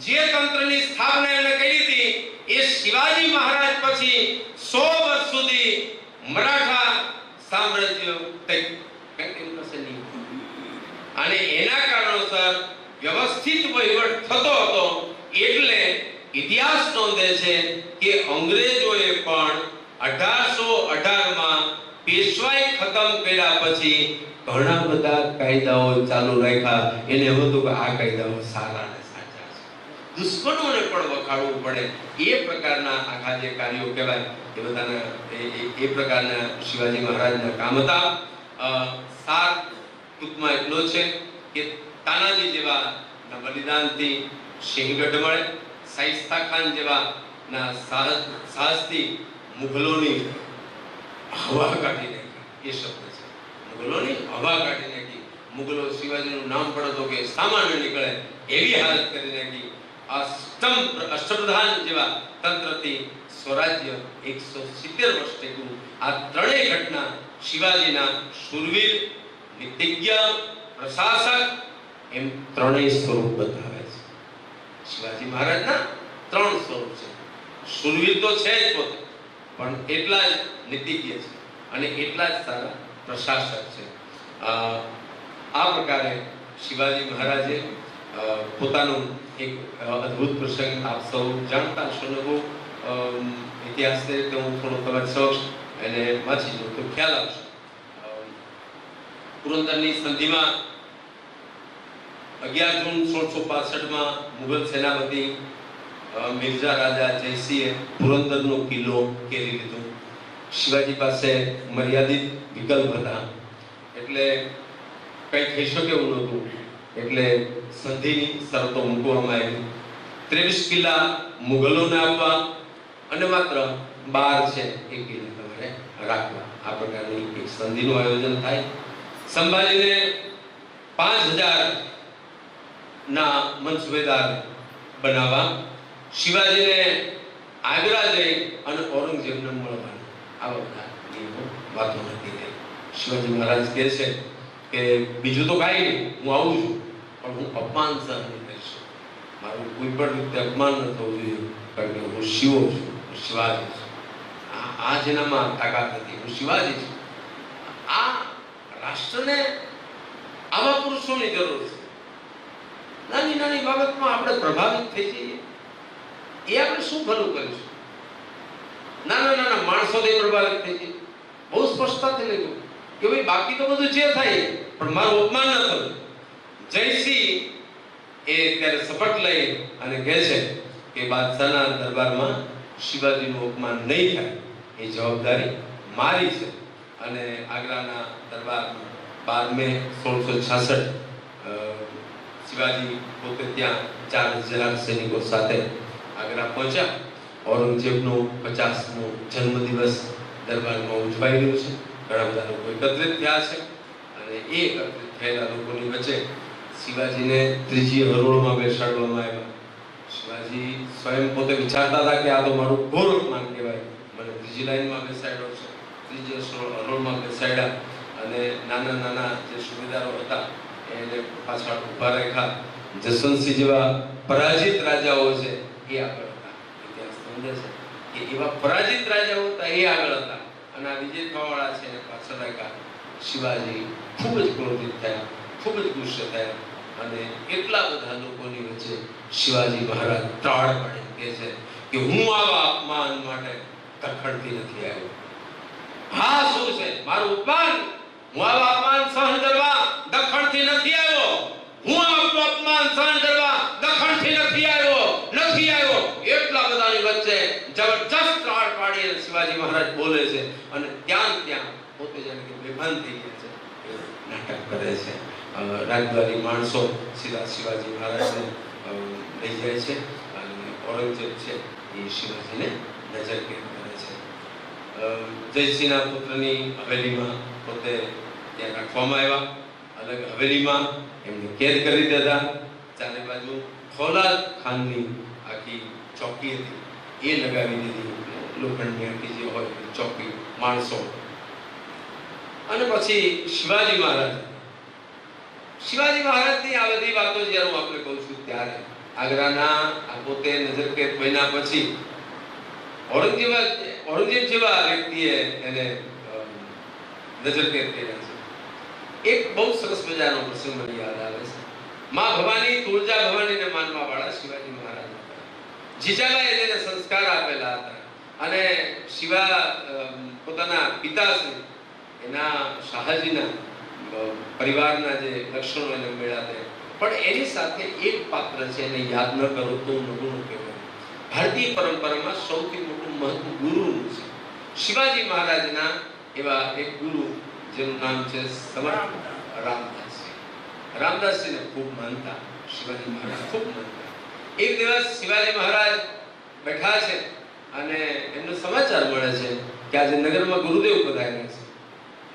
જે તંત્રની સ્થાપના એમણે કરી હતી, એ શિવાજી મહારાજ પછી 100 વર્ષ સુધી મરાઠા સામ્રાજ્ય અને એના કારણોસર વ્યવસ્થિત વહીવટ થતો હતો. એટલે ઇતિહાસ નોંધે છે કે અંગ્રેજોએ પણ 1818 માં પેશવાઈ ખતમ કર્યા પછી ઘણા બધા કાયદાઓ ચાલુ રાખ્યા. એને હતું કે આ કાયદાઓ સારા અને સાચા છે, દુશ્મનોને પણ વખાડવું પડે એ પ્રકારના આખા જે કાર્યો કહેવાય એ બધાના એ પ્રકારના શિવાજી મહારાજના કામ હતા. સાર ટૂંકમાં એટલો છે કે તાનાજી જેવા બલિદાનથી સિંહગઢ મળે, શાઇસ્તા ખાન જેવા ના સાહસથી મુઘલોની હવા કાઢી નાખી. એ શબ્દ છે, મુઘલોની હવા કાઢી નાખી. મુઘલો શિવાજીનું નામ પડે તો કે સામાન્ય નીકળે એવી હાલત કરી નાખી. અષ્ટપ્રધાન જેવા તંત્રથી સ્વરાજ્ય 170 વર્ષ ટેકવું. આ ત્રણેય ઘટના શિવાજીના શૂરવીર, નીતિજ્ઞ, પ્રશાસક એમ ત્રણેય સ્વરૂપ બતાવે છે. શિવાજી મહારાજના 3 સ્વરૂપ છે. શૂરવીર તો છે જ પોતે, પણ એટલા જ નીતિજ્ઞ છે અને એટલા જ સારા પ્રશાસક છે. આ પ્રકારે શિવાજી મહારાજે પોતાનું એક અદ્ભુત પ્રસંગ આપ સૌ જાણતા છો. લોકો ઇતિહાસ તરીકે હું થોડો તમારી સમક્ષ એને વાંચી દઉં તો ખ્યાલ આવશે. પુરંદરની સંધિમાં 11 જૂન 1665 માં મુઘલ સેનાપતિ મિર્ઝા રાજા જયસિંહે પુરંદરનો કિલ્લો ઘેરી લીધો. શિવાજી પાસે મર્યાદિત વિકલ્પ હતા, એટલે કંઈ થઈ શકે એવું નહોતું. એટલે સંધિની શરતો મૂકવામાં આવી. 23 કિલ્લા મુઘલોને આપવા અને માત્ર 12 છે એ કિલ્લા તમારે રાખવા. આ પ્રકારની એક સંધિનું આયોજન થાય. સંભાજીને 5000 ના મનસુબેદાર બનાવવા, શિવાજીને આગ્રા જઈ અને ઔરંગઝેબને મળવાનું. આ બધા નિયમો વાતો નથી રહી. શિવાજી મહારાજ કહે છે કે બીજું તો કાંઈ નહીં, હું આવું છું, પણ હું અપમાન સહન નહીં કરી શકું. મારું કોઈ પણ રીતે અપમાન ન થવું જોઈએ, કારણ કે હું શિવો છું, હું શિવાજી છું. આ જેનામાં તાકાત નથી, હું શિવાજી છું. આ રાષ્ટ્રને આવા પુરુષોની જરૂર છે. નાની નાની બાબતમાં આપણે પ્રભાવિત થઈ જઈએ, એ આપણે શું ભલું કરીશું? નાના નાના માણસોથી પ્રભાવિત થઈ જઈએ. બહુ સ્પષ્ટતાથી લખ્યું કે ભાઈ બાકી તો બધું જે થાય પણ મારું અપમાન ન થયું. જયસિંહ એ ત્યારે શપથ લઈ અને કહે છે કે બાદશાહના દરબારમાં શિવાજીનું અપમાન નહીં થાય એ જવાબદારી મારી છે. અને આગ્રાના દરબારમાં 12 મે 1666 શિવાજી પોતે ત્યાં 4000 સૈનિકો સાથે આગ્રા પહોંચ્યા. ઔરંગઝેબનો 50મો જન્મદિવસ દરબારમાં ઉજવાઈ રહ્યો છે. ઘણા બધા લોકો એકત્રિત થયા છે અને એ એકત્રિત થયેલા લોકોની વચ્ચે શિવાજીને ત્રીજી હરોળમાં બેસાડવામાં આવ્યા. શિવાજી સ્વયં પોતે વિચારતા હતા કે આ તો મારું ઘોર અપમાન કહેવાય, મને ત્રીજી લાઈનમાં બેસાડ્યો છે, ત્રીજી હરોળમાં બેસાડ્યા, અને નાના નાના જે સુબેદારો હતા એને પાછળ ઉભા રાખ્યા. જસવંતસિંહ જેવા પરાજિત રાજાઓ છે એ આગળ હતા. ઇતિહાસ સમજે છે કે એવા પરાજિત રાજાઓ હતા એ આગળ હતા, અને આ વિજય થવાવાળા છે એને પાછળ રાખ્યા. શિવાજી ખૂબ જ ક્રોધિત થયા, ખૂબ જ ગુસ્સે થયા, અને એટલા બધા લોકોની વચ્ચે શિવાજી મહારાજ ત્રાડ પાડીને કહે છે કે હું આવા અપમાન માટે તખડતી નથી આવ્યો. હા, શું છે મારું અપમાન? હું આવા અપમાન સહન કરવા દખણથી નથી આવ્યો. હું આવા અપમાન સહન કરવા દખણથી નથી આવ્યો. એટલા બધાની વચ્ચે જબરજસ્ત ત્રાડ પાડીને શિવાજી મહારાજ બોલે છે, અને ત્યાં પોતે જાણે કે બેભાન થઈ ગયા છે, નાટક કરે છે. રાજદ્વારી માણસો સીધા શિવાજી મહારાજને લઈ જાય છે, અને ઔરંગઝેબ છે એ શિવાજીને નજરકેદ કરે છે. જયસિંહના પુત્રની હવેલીમાં પોતે ત્યાં રાખવામાં આવ્યા. અલગ હવેલીમાં એમને કેદ કરી દીધા. ચારે બાજુ ફૌલાદ ખાનની આખી ચોકી હતી એ લગાવી દીધી, લોખંડની આખી જે હોય ચોકી, માણસો. અને પછી શિવાજી મહારાજની આ બધી વાતો જ્યારે હું આપણે કહું છું ત્યારે આગ્રાના આ પોતે નજરકેદ બન્યા પછી ઔરંગઝેબ જેવા વ્યક્તિએ એને નજરકેદ કર્યા છે. એક બહુ સરસ મજાનો પ્રસંગ મને યાદ આવે છે. માં ભવાની, તુળજા ભવાનીને માનવા વાળા શિવાજી મહારાજ હતા. જીજાબાઈએ તેને સંસ્કાર આપેલા હતા, અને શિવા પોતાના પિતાશ્રી એના શાહજીના પરિવારના જે લક્ષણો એને મળ્યા, પણ એની સાથે એક પાત્ર છે એને યાદ ન કરો તો નગુણું કહેવાય. ભારતીય પરંપરામાં સૌથી મોટું મહત્વ ગુરુનું છે. શિવાજી મહારાજના એવા એક ગુરુ જેનું નામ છે સમર્થ રામદાસજી. રામદાસજીને ખૂબ માનતા શિવાજી મહારાજ, ખૂબ માનતા. એક દિવસ શિવાજી મહારાજ બેઠા છે અને એમનો સમાચાર મળે છે કે આજે નગરમાં ગુરુદેવ પધાર્યા છે.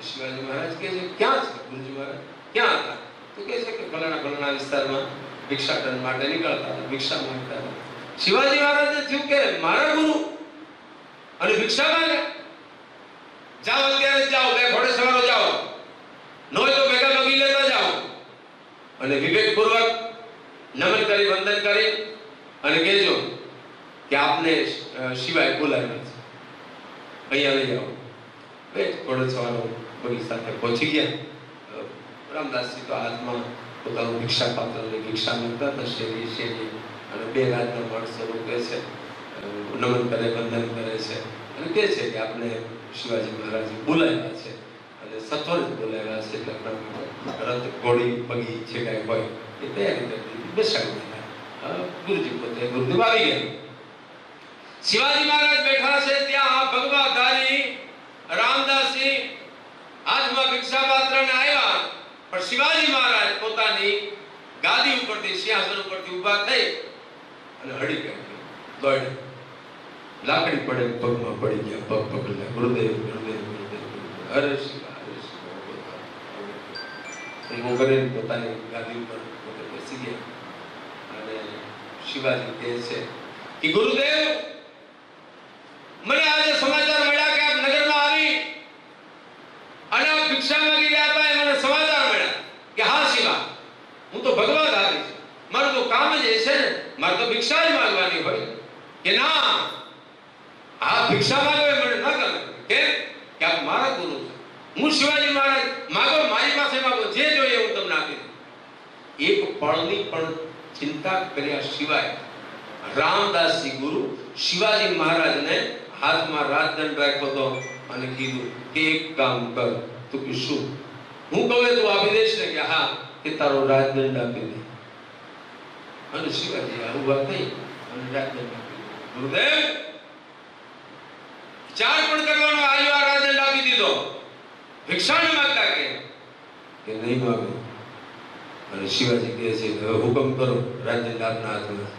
શિવાજી મહારાજ કહે છે ક્યાં છે ગુરુજી મહારાજ, ક્યાં હતા? તો કહે છે કે ફલાણા વિસ્તારમાં ભિક્ષાટન માટે નીકળતા હતા, ભિક્ષા માંગતા હતા. શિવાજી મહારાજને થયું કે મારા ગુરુ અને ભિક્ષા માંગે, જાઓ અત્યારે જાઓ, બે ઘોડે સવારો જાઓ, ન હોય તો ભેગા લગી લેતા જાઓ. અને વિવેકપૂર્વક નમન કરી, વંદન કરી અને કહેજો કે આપને શિવાય બોલાવ્યા છે, અહીંયા લઈ આવો. બે ઘોડે સવારો બગી સાથે પહોંચી ગયા. રામદાસજી તો હાથમાં પોતાનું ભિક્ષા પાત્ર લઈ ભિક્ષા માંગતા હતા, શેરી, અને બે રાજના માણસો રોકે છે, નમન કરે, વંદન કરે છે, અને કહે છે કે આપણે શિવાજી મહારાજ બોલાવ્યા છે, અને સત્વર જ બોલાવ્યા છે, એટલે રથ, ઘોડી, બગી જે કાંઈ હોય એ તૈયારી કરી બેસાડી દીધા. ગુરુજી પોતે ગુરુદેવ આવી ગયા. શિવાજી મહારાજ બેઠા છે, ત્યાં ભગવાધારી રામદાસજી હાથમાં ભિક્ષા પાત્રને આવ્યા, પણ શિવાજી મહારાજ પોતાની ગાદી ઉપરથી, સિંહાસન ઉપરથી ઊભા થઈ અને હળી કાઢી, દોડ્યા. લાકડી પડે પગમાં પડી ગયા, પગ પકડ્યા, ગુરુદેવ ગુરુદેવ ગુરુદેવ, હરે શિવા હરે શિવા. હું કરીને પોતાની ગાદી ઉપર પોતે બેસી ગયા. અને શિવાજી કહે છે કે ગુરુદેવ, મને આજે સમાચાર મળ્યા કે આપ નગરમાં આવી અને આપ ભિક્ષા માંગી રહ્યા હતા. એ મને સમાચાર મળ્યા કે હા શિવા, હું તો ભગવાન ધારી છું, મારું તો કામ જ એ છે ને, મારે તો ભિક્ષા જ માંગવાની હોય. કે ના, આ ભિક્ષા માંગવે મને ન ગમે. કેમ? કે આપ મારા ગુરુ છો, હું શિવાજી મહારાજ. માગો, મારી પાસે માગો, જે જોઈએ હું તમને આપી દઉં. એક પળની પણ ચિંતા કર્યા સિવાય રામદાસજી ગુરુ શિવાજી મહારાજને હાથમાં રાજદંડ રાખ્યો હતો અને કીધું કે એક કામ કર. તો કે શું? હું કહું તું આપી દઈશ ને? કે હા, કે તારો રાજદંડ આપી દે. અને શિવાજી આવું વાત નહીં અને રાજદંડ આપી દે. ગુરુદેવ, ચાર પણ કરવાનો આવ્યો, આ રાજદંડ આપી દીધો, ભિક્ષા ન માંગતા કે નહીં માંગો. અને શિવાજી કહે છે કે હુકમ કરો, રાજદંડ આપના હાથમાં.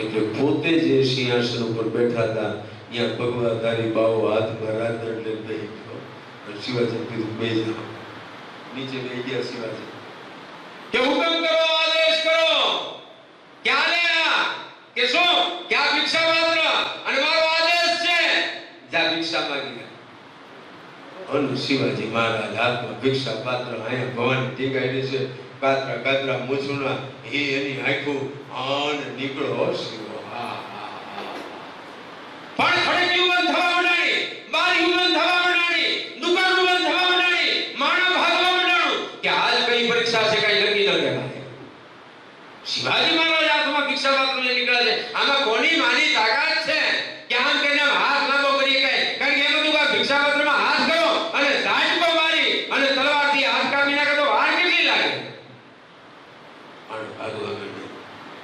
એટલે પોતે જે સિંહાસન ઉપર બેઠા હતા ત્યાં ભગવાધારી બાવો હાથમાં રાજદંડ લઈને બેસી ગયો. અને શિવાજી કીધું બે જાઓ. નીચે બેસી ગયા શિવાજી કે હુકમ કરો, આદેશ કરો, ક્યાં લે કે શું અને શિવાજી મહારાજ હાથમાં ભિક્ષા પાત્ર, અહીંયા ભવાની ટીંગાઈ છે, કાતરા કાતરા મૂછુના, એની આંખો અને નીકળો શિવો. પણ ખડક યુવાન થવા માંડાણી, બાર યુવાન થવા માંડાણી, દુકાન યુવાન થવા માંડાણી, માણા ભાગવા માંડાણું કે આજ કઈ પરીક્ષા છે કઈ નક્કી ન કહેવાય. શિવાજી મહારાજ હાથમાં ભિક્ષા પાત્ર લઈ નીકળ્યા છે. આમાં કોની માની તાકાત છે કે આમ કરીને હાથ લાંબો કરી કહે? કારણ કે એમ હતું કે ભિક્ષા પાત્રમાં હાથ ગયો અને ઝાટકો મારી અને તલવારથી હાથ કાપી નાખે તો વાર કેટલી લાગે? પણ ભાગવા માંડ્યો.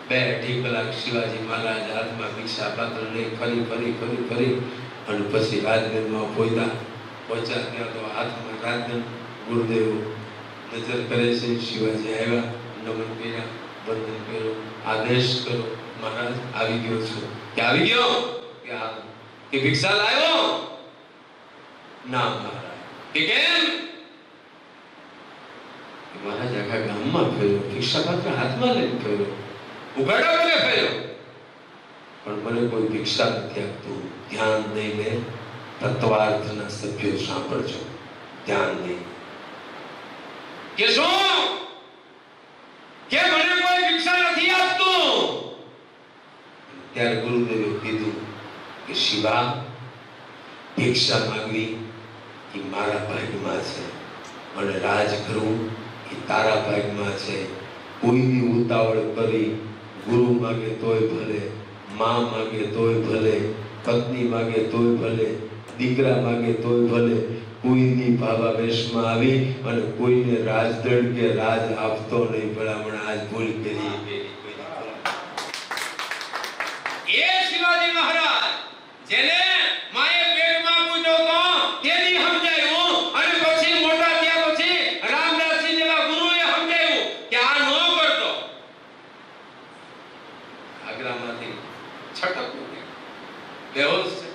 2 કલાક શિવાજી મહારાજ હાથમાં ભિક્ષા પાત્ર લઈ ફરી અને પછી રાજગઢમાં પહોંચ્યા. ત્યાં તો હાથમાં રાજગઢ. ગુરુદેવ નજર કરે છે. શિવાજી આવ્યા, નમન કર્યા, વંદન કર્યો, આદેશ કરો. મહારાજ આવી ગયો છું. કે આવી ગયો કે ભિક્ષા લાવ્યો? ના મહારાજ. કે કેમ? મહારાજ આખા ગામમાં ફર્યો, ભિક્ષા પાત્ર હાથમાં લઈને ફર્યો, ઉઘાડા પગે ફર્યો, પણ મને કોઈ ભિક્ષા નથી આપતું. ધ્યાન દઈને તત્વાર્થના સભ્યો સાંભળજો, ધ્યાન દઈને. કે શું? કે મને કોઈ ભિક્ષા નથી આપતું. ત્યારે ગુરુદેવે કીધું કે શિવા, ભિક્ષા માંગવી એ મારા ભાગમાં છે અને રાજ કરવું એ તારા ભાગમાં છે. કોઈની ઉતાવળ કરી ગુરુ માગે તોય ભલે, માં માગે તોય ભલે, પત્ની માગે તોય ભલે, દીકરા માગે તોય ભલે, કોઈની ભાવાવેશમાં આવી અને કોઈને રાજદંડ કે રાજ આપતો નહીં. ભલામણ આજ ભૂલ કરી એ શિવાજી મહારાજ જેને માએ પેટમાં પૂછ્યો તો તેની સમજાયું અને પછી મોટા થયા પછી રામદાસજી જેવા ગુરુએ સમજાયું કે આ નો કરતો. આગ્રામાંથી છટક બેહોશ છે.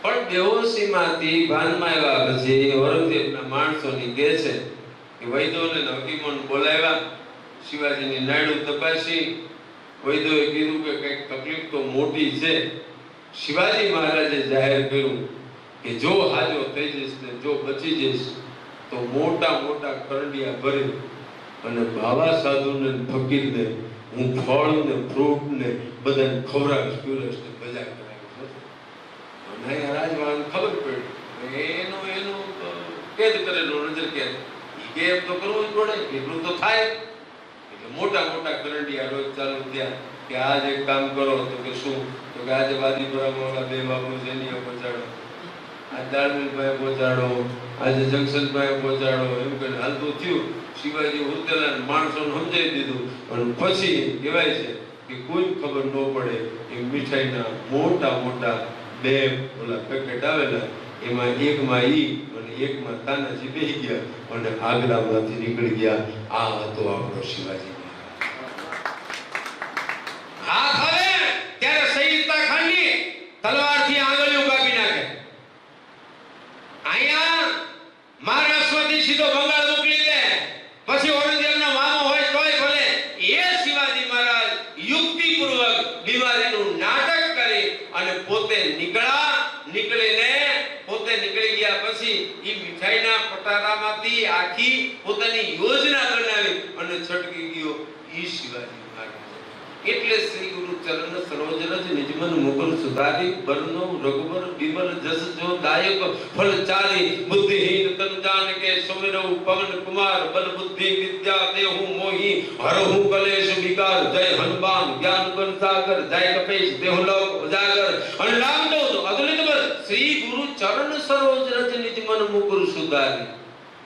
પણ બેહોશીમાંથી ભાનમાં આવ્યા પછી ઔરંગઝેબના માણસોની કહે છે કે વૈદોને હકીમોને બોલાવ્યા. શિવાજીની નાયડું તપાસી. વૈદોએ કીધું કે કંઈક તકલીફ તો મોટી છે. શિવાજી મહારાજે જાહેર કર્યું કે જો હાજો થઈ જઈશ ને જો બચી જઈશ તો મોટા મોટા કરંડિયા ભરી અને બાવા સાધુને ફકીરને હું ફળ ને ફ્રૂટ ને બધાને ખવડાવીશ, પીવડાવીશ ને મજા કરાવીશ. અને રાજવાળાને ખબર પડી એનો કેદ કરેલો નજર કે એમ તો કરવું જ પડે, એટલું તો થાય. એટલે મોટા મોટા કરંડિયા રોજ ચાલુ થયા કે આજ એક કામ કરો. તો કે શું? તો કે આજે વાદીપુરામાં 2 બાપુ છે એની પહોંચાડો, આજ દાળમીલભાઈ પહોંચાડો, આજે જંકશનભાઈ પહોંચાડો. એમ કરીને હાલતું થયું. શિવાજી ઉતરેલા માણસોને સમજાવી દીધું. અને પછી કહેવાય છે કે કોઈ ખબર ન પડે એ મીઠાઈના મોટા મોટા 2 ઓલા પેકેટ આવેલા, એમાં એકમાં ઈ અને એકમાં તાનાજી બેસી ગયા અને આગ્રામાંથી નીકળી ગયા. આ હતો આપણો શિવાજી. હાથ આવે ત્યારે સૈયદા ખાનની તલવારથી આંગળીઓ કાપી નાખે. અહીંયા મહારાષ્ટ્રથી સીધો બંગાળ મોકલી દે. પછી ઔરંગઝેબનો મામો હોય તોય ભલે. એ શિવાજી મહારાજ યુક્તિપૂર્વક બીમારીનું નાટક કરી અને પોતે નીકળીને પોતે નીકળી ગયા. પછી એ મીઠાઈના પટારામાંથી આખી પોતાની યોજના બનાવી અને છટકી ગયો ઈ શિવાજી મહારાજ. એટલે શ્રી ગુરુ ચરણ સરોજ રજ નિજમન મુકુલ સુધારી બરનો રઘુબર વિમલ જસ જો દાયક ફલ ચારી બુદ્ધિહીન તન જાન કે સુમિરવ પવન કુમાર બલ બુદ્ધિ વિદ્યા દેહુ મોહી હરહુ કલેશ વિકાર જય હનુમાન જ્ઞાન ગણ સાગર જય કપેશ દેહલોક ઉજાગર અને રામદૂત અતુલિત બલ શ્રી ગુરુ ચરણ સરોજ રજ નિજમન મુકુલ સુધારી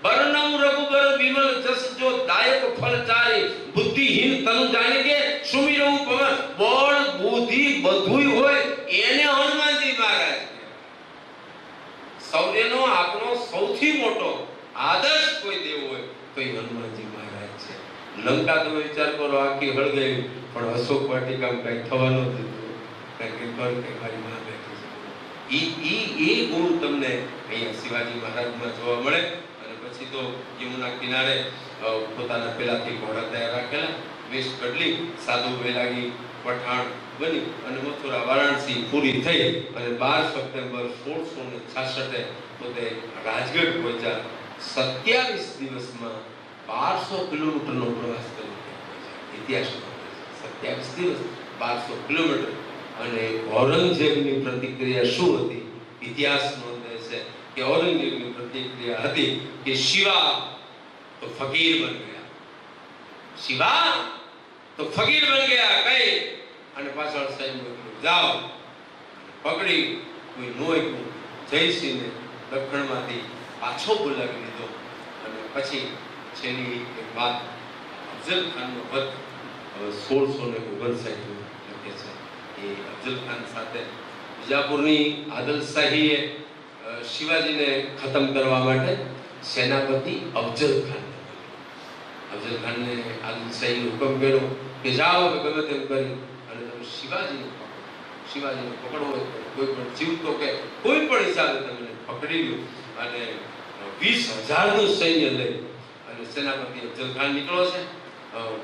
બરનમ રઘુબર વિમલ જસ જો દાયક ફલ ચારી બુદ્ધિહીન તન જાન કે સુમિરવ પવન બળ બુદ્ધિ બધુંય હોય એને હનુમાનજી મહારાજ. સૌનો આપણો સૌથી મોટો આદર્શ કોઈ દેવ હોય તો એ હનુમાનજી મહારાજ છે. લંકા તો વિચાર કરો આખી હળગાવી, પણ અશોક વાટિકામાં કઈ થવાનું જ નથી. કારણ કે મારી માં બેઠી છે. એ ગુણ તમને અહીંયા શિવાજી મહારાજમાં જોવા મળે. અને પછી તો યમુના કિનારે પોતાના પેલાથી ઘોડા તૈયાર રાખેલા વેશ બદલી સાધુ વૈરાગી પઠાણ બની અને મથુરા વારાણસી પૂરી થઈ અને 12 સપ્ટેમ્બર 1666 પોતે રાજગઢ પહોંચ્યા. 27 દિવસમાં 1200 કિલોમીટરનો પ્રવાસ કર્યો. ઇતિહાસમાં 27 દિવસ 1200 કિલોમીટર. અને ઔરંગઝેબની પ્રતિક્રિયા શું હતી? ઇતિહાસ નોંધે છે કે ઔરંગઝેબની પ્રતિક્રિયા હતી કે શિવા તો ફકીર બન ગયા, શિવા તો ફકીર બન ગયા કઈ અને પાછળ સૈન્ય જાઓ પકડી કોઈ નોય જયસિંહને દક્ષિણમાંથી પાછો બોલાવી લીધો. અને પછી છેલ્લી એક વાત, અફઝલ ખાનનો વધ 1659 લખે છે. એ અફઝલ ખાન સાથે બીજાપુરની આદલશાહીએ શિવાજીને ખતમ કરવા માટે સેનાપતિ અફઝલ ખાનને આદલશાહી હુકમ કર્યો કે જાઓ ગમે તેમ કરી અને તમે શિવાજીને પકડવો હોય કોઈ પણ જીવતો કે કોઈ પણ હિસાબે તમને પકડી લો. અને 20,000નું સૈન્ય લઈ અને સેનાપતિ અફઝલ ખાન નીકળો છે.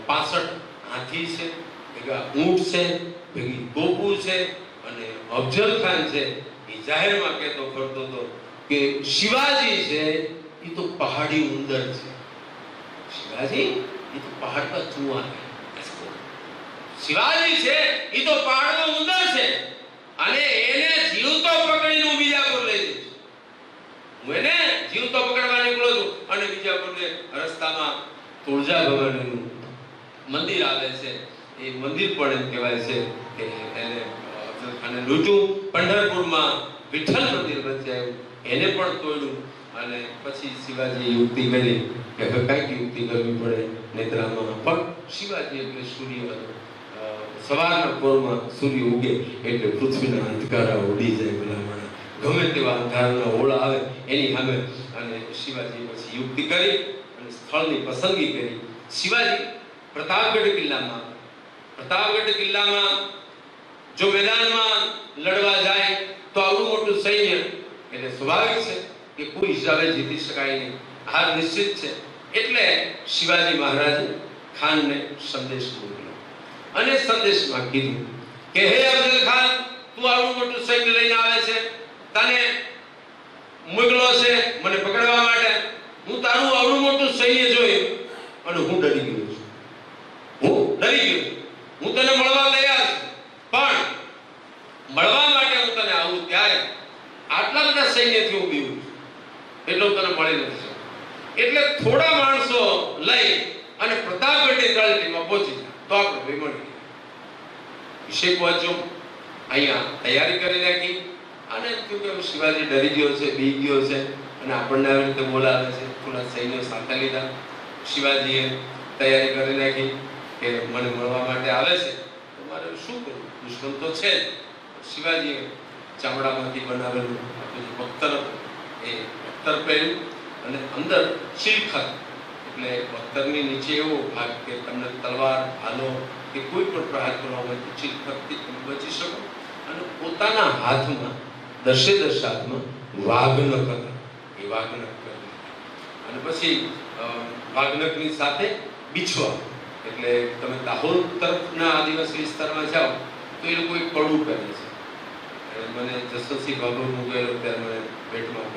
65 હાથી છે, ભેગા ઊંટ છે, ભેગી તોપું છે અને અફઝલ ખાન છે એ જાહેરમાં કહેતો ફરતો હતો કે શિવાજી છે એ તો પહાડી ઉંદર છે, શિવાજી એ તો પહાડ પર ચૂવા છે, શિવાજી છે એ તો પહાડનો ઉંદર છે અને એને જીવતો પકડીને હું બીજાપુર લઈ જઈશ. હું એને જીવતો પકડવા નીકળો છું. અને બીજાપુરને રસ્તામાં તુળજા ભવાનીનું મંદિર આવે છે. એ મંદિર પણ એમ કહેવાય છે કે એને અફઝલ ખાને લૂંટ્યું. પંઢરપુરમાં વિઠ્ઠલ મંદિર બચાવ્યું, એને પણ તોડ્યું. અને પછી શિવાજીએ યુક્તિ કરી કે કંઈક યુક્તિ કરવી પડે નેત્રામાં. પણ શિવાજી એટલે સૂર્ય, સવારના પોરમાં સૂર્ય ઉગે એટલે પૃથ્વીના અંધકારા ઉડી જાય ભલામણા, ગમે તેવા અંધારાના ઓળા આવે એની સામે. અને શિવાજી પછી યુક્તિ કરી અને સ્થળની પસંદગી કરી. શિવાજી પ્રતાપગઢ કિલ્લામાં જો મેદાનમાં લડવા જાય તો આવડું મોટું સૈન્ય એટલે સ્વાભાવિક છે કે કોઈ હિસાબે જીતી શકાય નહીં, હાર નિશ્ચિત છે. એટલે શિવાજી મહારાજે ખાનને સંદેશ મોકલ્યો અને સંદેશમાં કીધું કે હે અફઝલ ખાન, તું આવડું મોટું સૈન્ય લઈને આવે છે, તને મોકલો છે મને પકડવા માટે. હું તારું આવડું મોટું સૈન્ય જોઈ અને હું ડરી ગયો છું. હું તને મળવા તૈયાર છું, પણ મળવા માટે હું તને આવું ત્યારે આટલા બધા સૈન્યથી હું બીવું છું એટલું તને મળી નથી શકું. એટલે થોડા માણસો લઈ અને પ્રતાપગઢની તળેટીમાં પહોંચી તો આપણે ભાઈ મળી વિશે પહોંચ્યો. અહીંયા તૈયારી કરી નાખી. અને કે શિવાજી ડરી ગયો છે, બી ગયો છે અને આપણને આવી રીતે બોલાવે છે. થોડા સૈન્ય સાથે લીધા. શિવાજીએ તૈયારી કરી નાખી કે મને મળવા માટે આવે છે તો મારે શું કરવું, દુશ્મન તો છે જ. શિવાજીએ ચામડામાંથી બનાવેલું બખ્તર એ બખ્તર પહેર્યું અને અંદર શિલખત એટલે બખ્તરની નીચે એવો ભાગ કે તમને તલવાર, ભાલો કે કોઈ પણ પ્રહાર કરવા હોય તો શિલખતથી તમે બચી શકો. અને પોતાના હાથમાં દસે હાથમાં વાઘનખ હતા, એ વાઘનખ કરી. અને પછી વાઘનખની સાથે બિછવા એટલે તમે દાહોદ તરફના આદિવાસી વિસ્તારમાં જાઓ તો એ લોકો એક પડું પહેરે છે. મને જસવંતસિંહ ભાગવત ગયેલો ત્યારે મને ભેટમાં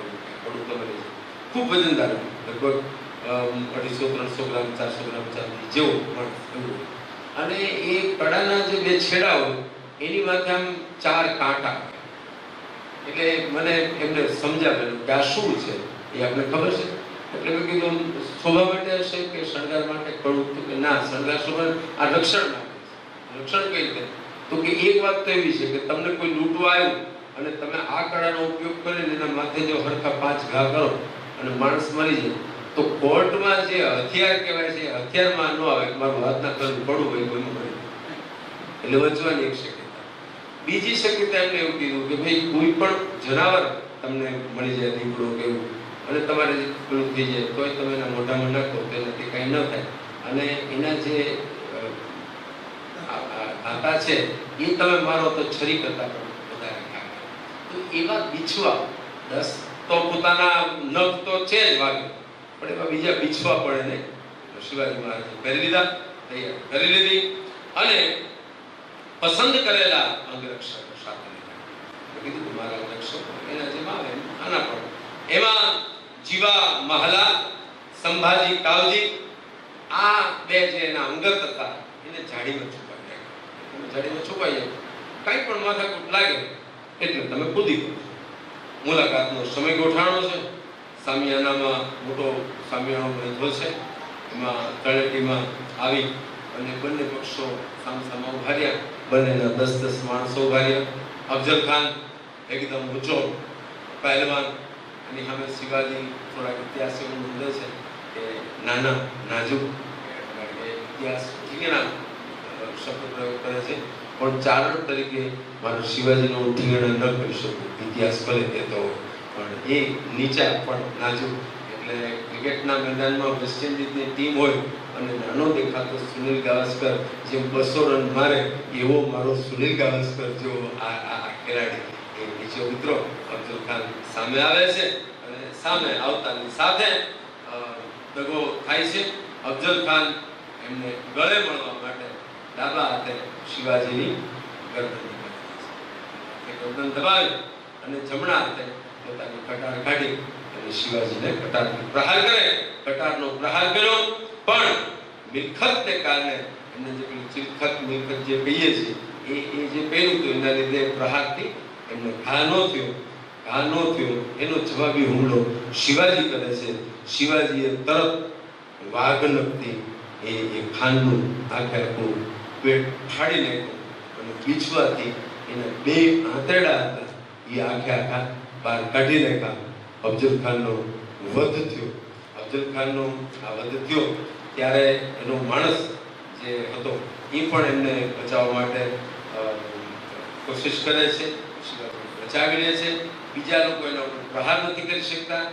પડું તમે લઈ જાઓ. ખૂબ વજનદાર, લગભગ 250-300 ગ્રામ 400 ગ્રામ ચાંદી જેવો માણસ એવું. અને એ કડાના જે બે છેડા હોય એની માથે આમ 4 કાંટા. એટલે મને એમને સમજાવેલું કે આ શું છે એ આપણે ખબર છે. એટલે મેં કીધું શોભા માટે હશે કે શણગાર માટે કરું? તો કે ના, શણગાર શોભા આ રક્ષણ માટે. રક્ષણ કઈ રીતે? તો કે એક વાત તો એવી છે કે તમને કોઈ લૂંટવા આવ્યું અને તમે આ કળાનો ઉપયોગ કરીને એના માથે જો હરખા 5 ઘા કરો અને માણસ મરી જાય તો કોર્ટમાં જે હથિયાર કહેવાય છે હથિયારમાં ન આવે કે મારું હાથના કરવું પડવું હોય કોઈનું મળી એટલે વચવાની એક શક્યતા. બીજી શક્યતા એમને એવું કીધું કે ભાઈ કોઈ પણ જનાવર તમને મળી જાય, દીપડો કે એવું, અને તમારે પેલું થઈ જાય તોય તમે એના મોઢામાં નાખો તેનાથી કંઈ ન થાય. અને એના જે આતા છે એ તમે મારો તો છરી કરતા પણ વધારે ખાય. તો એવા બીછવા 10 તો પોતાના નખ તો છે જ વાગે, પણ એવા બીજા બીછવા પડે નહીં. શિવાજી મહારાજે પહેરી લીધા તૈયાર કરી લીધી અને પસંદ કરેલા અંગરક્ષકો સાથે લીધા. કીધું કે મારા અંગરક્ષકો એના જેમ આવે આના પણ એમાં જીવા મહાલા, સંભાજી કાવજી, આ બે જે એના અંગત હતા એને જાડીમાં છુપાઈ નાખ્યા. જાડીમાં છુપાઈ જાય, કંઈ પણ માથાકૂટ લાગે એટલે તમે કૂદી પડો. મુલાકાતનો સમય ગોઠાણો છે. સામિયાનામાં મોટો સામિયાનો બંધો છે, એમાં તળેટીમાં આવી અને બંને પક્ષો સામસામા ઉભા રહ્યા. બંનેના 10-10 માણસો ઉભા રહ્યા. અફઝલ ખાન એકદમ ઊંચો પહેલવાન, એની સામે શિવાજી થોડાક ઇતિહાસ એવું નોંધે છે કે નાના નાજુક, ઇતિહાસ ઠીંગણા શબ્દ પ્રયોગ કરે છે, પણ ચારણ તરીકે મારો શિવાજીનો ઠીંગણા ન કરી શકું. ઇતિહાસ ભલે કહેતો હોય પણ એ નીચા પણ નાજુક. એટલે ક્રિકેટના મેદાનમાં વેસ્ટ ઇન્ડિઝની ટીમ હોય અને નાનો દેખાતો સુનિલ ગાવસ્કર જેમ 200 રન મારે, એવો મારો સુનિલ ગાવસ્કર જેવો આ ખેલાડી એ નીચે ઉતરો. અફઝલ ખાન સામે આવે છે અને સામે આવતાની સાથે દગો થાય છે. અફઝલ ખાન એમને ગળે મળવા માટે ડાબા હાથે શિવાજીની ગરદન દબાવી અને જમણા હાથે પોતાની કટાર કાઢી અને શિવાજીને કટારથી પ્રહાર કરે. કટારનો પ્રહાર કર્યો, પણ મિલખતને કારણે એમને જે પેલું ચિલખત મિલખત જે કહીએ છીએ એ જે પહેર્યું હતું એના લીધે પ્રહારથી એમને ઘા ન થયો. એનો જવાબી હુમલો શિવાજી કરે છે. શિવાજીએ તરત વાઘનખથી એ ખાનનું આખું પેટ ફાડી નાખ્યું અને પીછવાથી એના 2 આંતરડા હતા એ આખા બહાર કાઢી નાખ્યા. અફઝલ ખાનનો વધ થયો. અફઝલ ખાનનો આ વધ થયો ત્યારે એનો માણસ જે હતો એ પણ એમને બચાવવા માટે કોશિશ કરે છે, બચાવી લે છે. બીજા લોકો એના ઉપર પ્રહાર નથી કરી શકતા.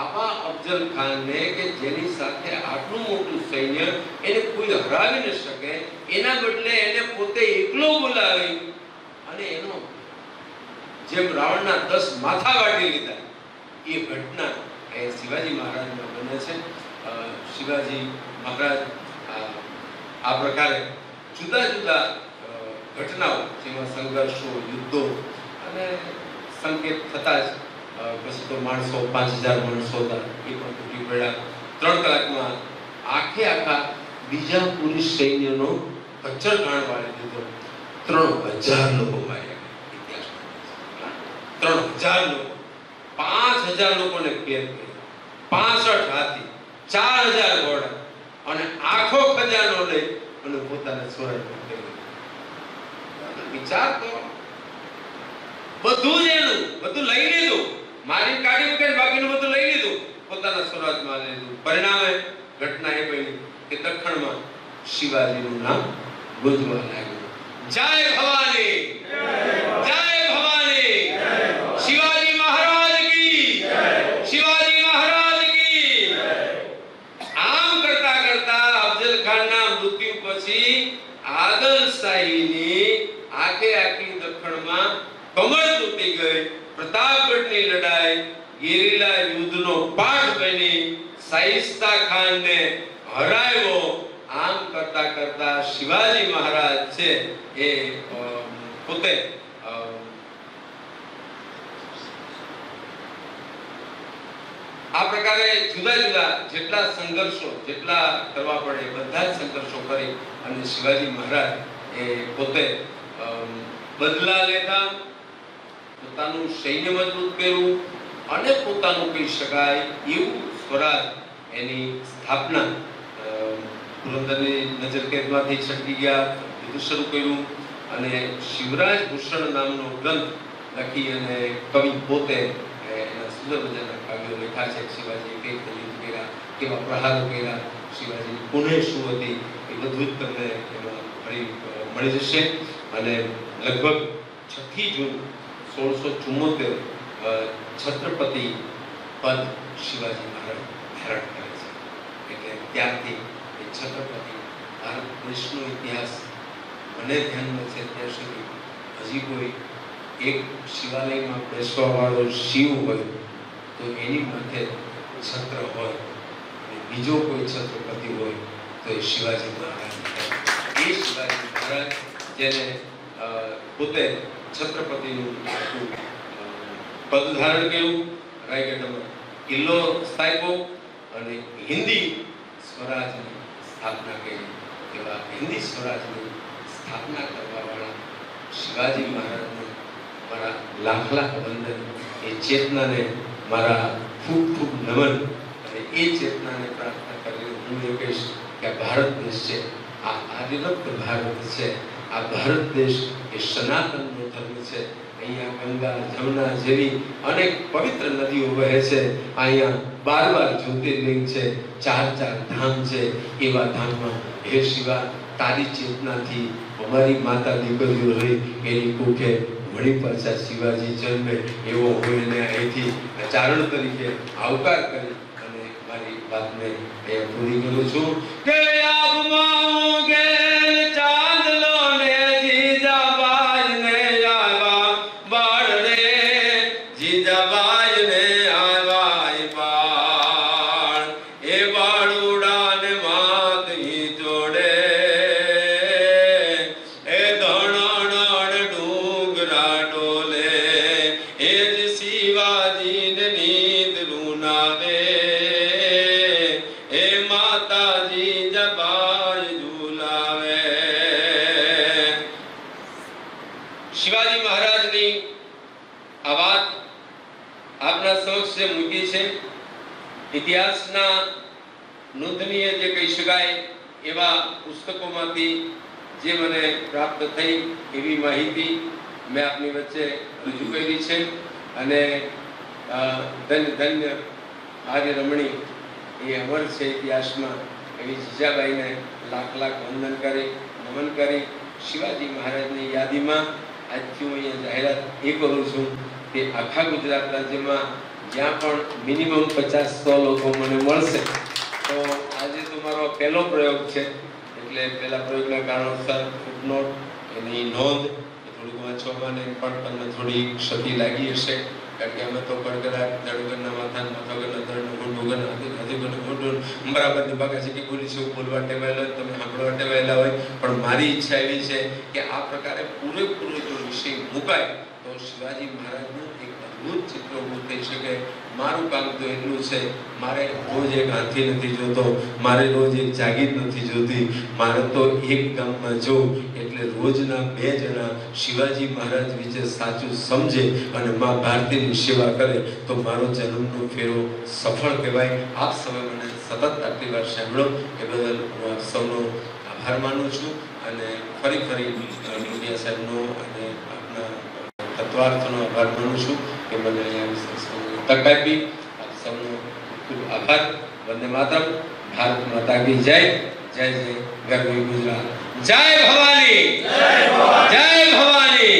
આવા અફઝલ ખાનને કે જેની સાથે આટલું મોટું સૈન્ય એને કોઈ હરાવી ન શકે, એના બદલે એને પોતે એકલો બોલાવી અને એનો જેમ રાવણના 10 માથા વાટી લીધા, એ ઘટના એ શિવાજી મહારાજમાં બને છે. શિવાજી મહારાજ આ પ્રકારે જુદા જુદા ઘટનાઓ, જેમાં સંઘર્ષો, યુદ્ધો અને સંકેત થતા જ પછી તો માણસો 5000 માણસો હતા એ પણ તૂટી પડ્યા. 3 કલાકમાં આખા બીજાપુરી સૈન્યનો કચ્ચરઘાણ વાળી દીધો. 3000 લોકો માર્યા. ઇતિહાસમાં 3000 લોકો, 5000 લોકોને કેદ કર્યા, 65 હાથી, 4000 ઘોડા અને આખો ખજાનો લઈ અને પોતાને સ્વરાજ્ય કર્યું. વિચાર કરો, બધું જ એનું બધું લઈ લીધું, મારી કાઢી મૂકે બાકીનું બધું લઈ લીધું, પોતાના સ્વરાજમાં લઈ લીધું. પરિણામે ઘટના એ બની કે દક્ષિણમાં શિવાજીનું નામ ગુંજવા લાગ્યું. જય ભવાની, જય ભવાની, શિવાજી મહારાજ કી, શિવાજી મહારાજ કી. આમ કરતા કરતા અફઝલ ખાનના મૃત્યુ પછી આદલશાહીની આખી દક્ષિણમાં કમર તૂટી ગઈ. પ્રતાપગઢની લડાઈ ગેરીલા યુદ્ધનો પાઠ બની શાઇસ્તા ખાનને હરાવ્યો. આમ કરતા કરતા શિવાજી મહારાજ છે એ પોતે આ પ્રકારે જુદા જુદા જેટલા સંઘર્ષો જેટલા કરવા પડે બધા જ સંઘર્ષો કરી અને શિવાજી મહારાજ એ પોતે બદલા લેતા, પોતાનું સૈન્ય મજબૂત કર્યું અને પોતાનું કહી શકાય એવું સ્વરાજ એની સ્થાપના પુરંદરની નજરકેદમાંથી છટકી ગયા, બધું શરૂ કર્યું અને શિવરાજ ભૂષણ નામનો ગ્રંથ લખી અને કવિ પોતે એના સુંદર મજાના કાવ્યો લખ્યા છે. શિવાજી કઈ યુદ્ધ કર્યા, કેવા પ્રહારો કર્યા, શિવાજીની પુણે શું હતી, એ બધું જ તમને એમાં મળી જશે. અને લગભગ 6 જૂન 1674 છત્રપતિ પદ શિવાજી મહારાજ ધારણ કરે છે. એટલે ત્યારથી એ છત્રપતિ ભારત દેશનો ઇતિહાસ મને ધ્યાનમાં છે ત્યાં સુધી હજી કોઈ એક શિવાલયમાં બેસવા વાળો શિવ હોય તો એની માથે છત્ર હોય અને બીજો કોઈ છત્રપતિ હોય તો એ શિવાજી મહારાજ શિવાજી મહારાજ જેને પોતે છત્રપતિનું પદ ધારણ કર્યું, રાયગઢમાં કિલ્લો સ્થાપ્યો અને હિન્દી સ્વરાજની સ્થાપના કરી. એવા હિન્દી સ્વરાજની સ્થાપના કરવાવાળા શિવાજી મહારાજને મારા લાખ લાખ વંદન. એ ચેતનાને મારા ખૂબ ખૂબ નમન. અને એ ચેતનાને પ્રાર્થના કરી હું એ કહીશ કે આ ભારત દેશ છે, આ આદિલપ્ત ભારત છે. આ ભારત દેશ એ સનાતનનો ધર્મ છે. અહીંયા ગંગા જમુના જેવી અનેક પવિત્ર નદીઓ વહે છે. અહીંયા 12 જ્યોતિર્લિંગ છે, 4 ધામ છે. એવા ધામમાં હે શિવા, તારી ચેતનાથી અમારી માતા દીકરીઓ રહી એની કુખે વળી પાછા શિવાજી જન્મે એવો હું એને અહીંથી ચારણ તરીકે આવકાર કરી અને મારી વાતને અહીંયા પૂરી કરું છું કે આબમાં ગેલ ચાંદલો ને જીજાબાઈ ને આવા બાળ રે, જીજાબાઈ ને આવા બાળ. એ બાળુડા ને માત ઈ જોડે શિવાજી મહારાજની આ વાત આપના સમક્ષ મૂકી છે. ઇતિહાસના નોંધનીય જે કહી શકાય એવા પુસ્તકોમાંથી જે મને પ્રાપ્ત થઈ એવી માહિતી મેં આપની વચ્ચે રજૂ કરી છે. અને ધન્ય ધન્ય આર્ય રમણી એ અમર છે ઇતિહાસમાં. એવી જીજાબાઈને લાખ લાખ વંદન કરી, નમન કરી. શિવાજી મહારાજની યાદીમાં આજથી હું અહીંયા જાહેરાત એ કરું છું કે આખા ગુજરાત રાજ્યમાં જ્યાં પણ મિનિમમ 50-100 લોકો મને મળશે તો આજે તો મારો પહેલો પ્રયોગ છે. એટલે પહેલા પ્રયોગના કારણોસર ફૂટનોટ એની નોંધ થોડીક વાંચવામાં ને પણ તમને થોડી ક્ષતિ લાગી હશે. કારણ કે અમે તો કડકડાટ દડગરના માથા માથા વગરના દળનું ગોંડું ગણ હજુગનું ગોંડું બરાબરની બાકા છે કે બોલી છે બોલવા ટેવાયેલા હોય, તમે સાંભળવા ટેવાયેલા હોય. પણ મારી ઈચ્છા એવી છે કે આ પ્રકારે પૂરેપૂરો જો વિષય મુકાય તો શિવાજી મહારાજનું એક અદ્ભુત ચિત્ર ઊભું થઈ શકે. મારું કામ તો એટલું છે, મારે રોજ એક હાથી નથી જોતો, મારે રોજ એક જાગીર નથી જોતી. મારે તો એક ગામમાં જવું એટલે રોજના 2 જણા શિવાજી મહારાજ વિશે સાચું સમજે અને મા ભારતીની સેવા કરે તો મારો જન્મનો ફેરો સફળ કહેવાય. આપ સૌએ મને સતત આટલી વાર સાંભળો એ બદલ હું આપ સૌનો આભાર માનું છું. અને ફરી મોદિયા સાહેબનો અને આપના તત્વાર્થનો આભાર માનું છું કે મને અહીંયા તક આપી. આપ સૌનો ખૂબ આભાર. વંદે માતરમ. ભારત માતા કી જય. જય જય ગરવી ગુજરાત. જય ભવાની, જય ભવાની.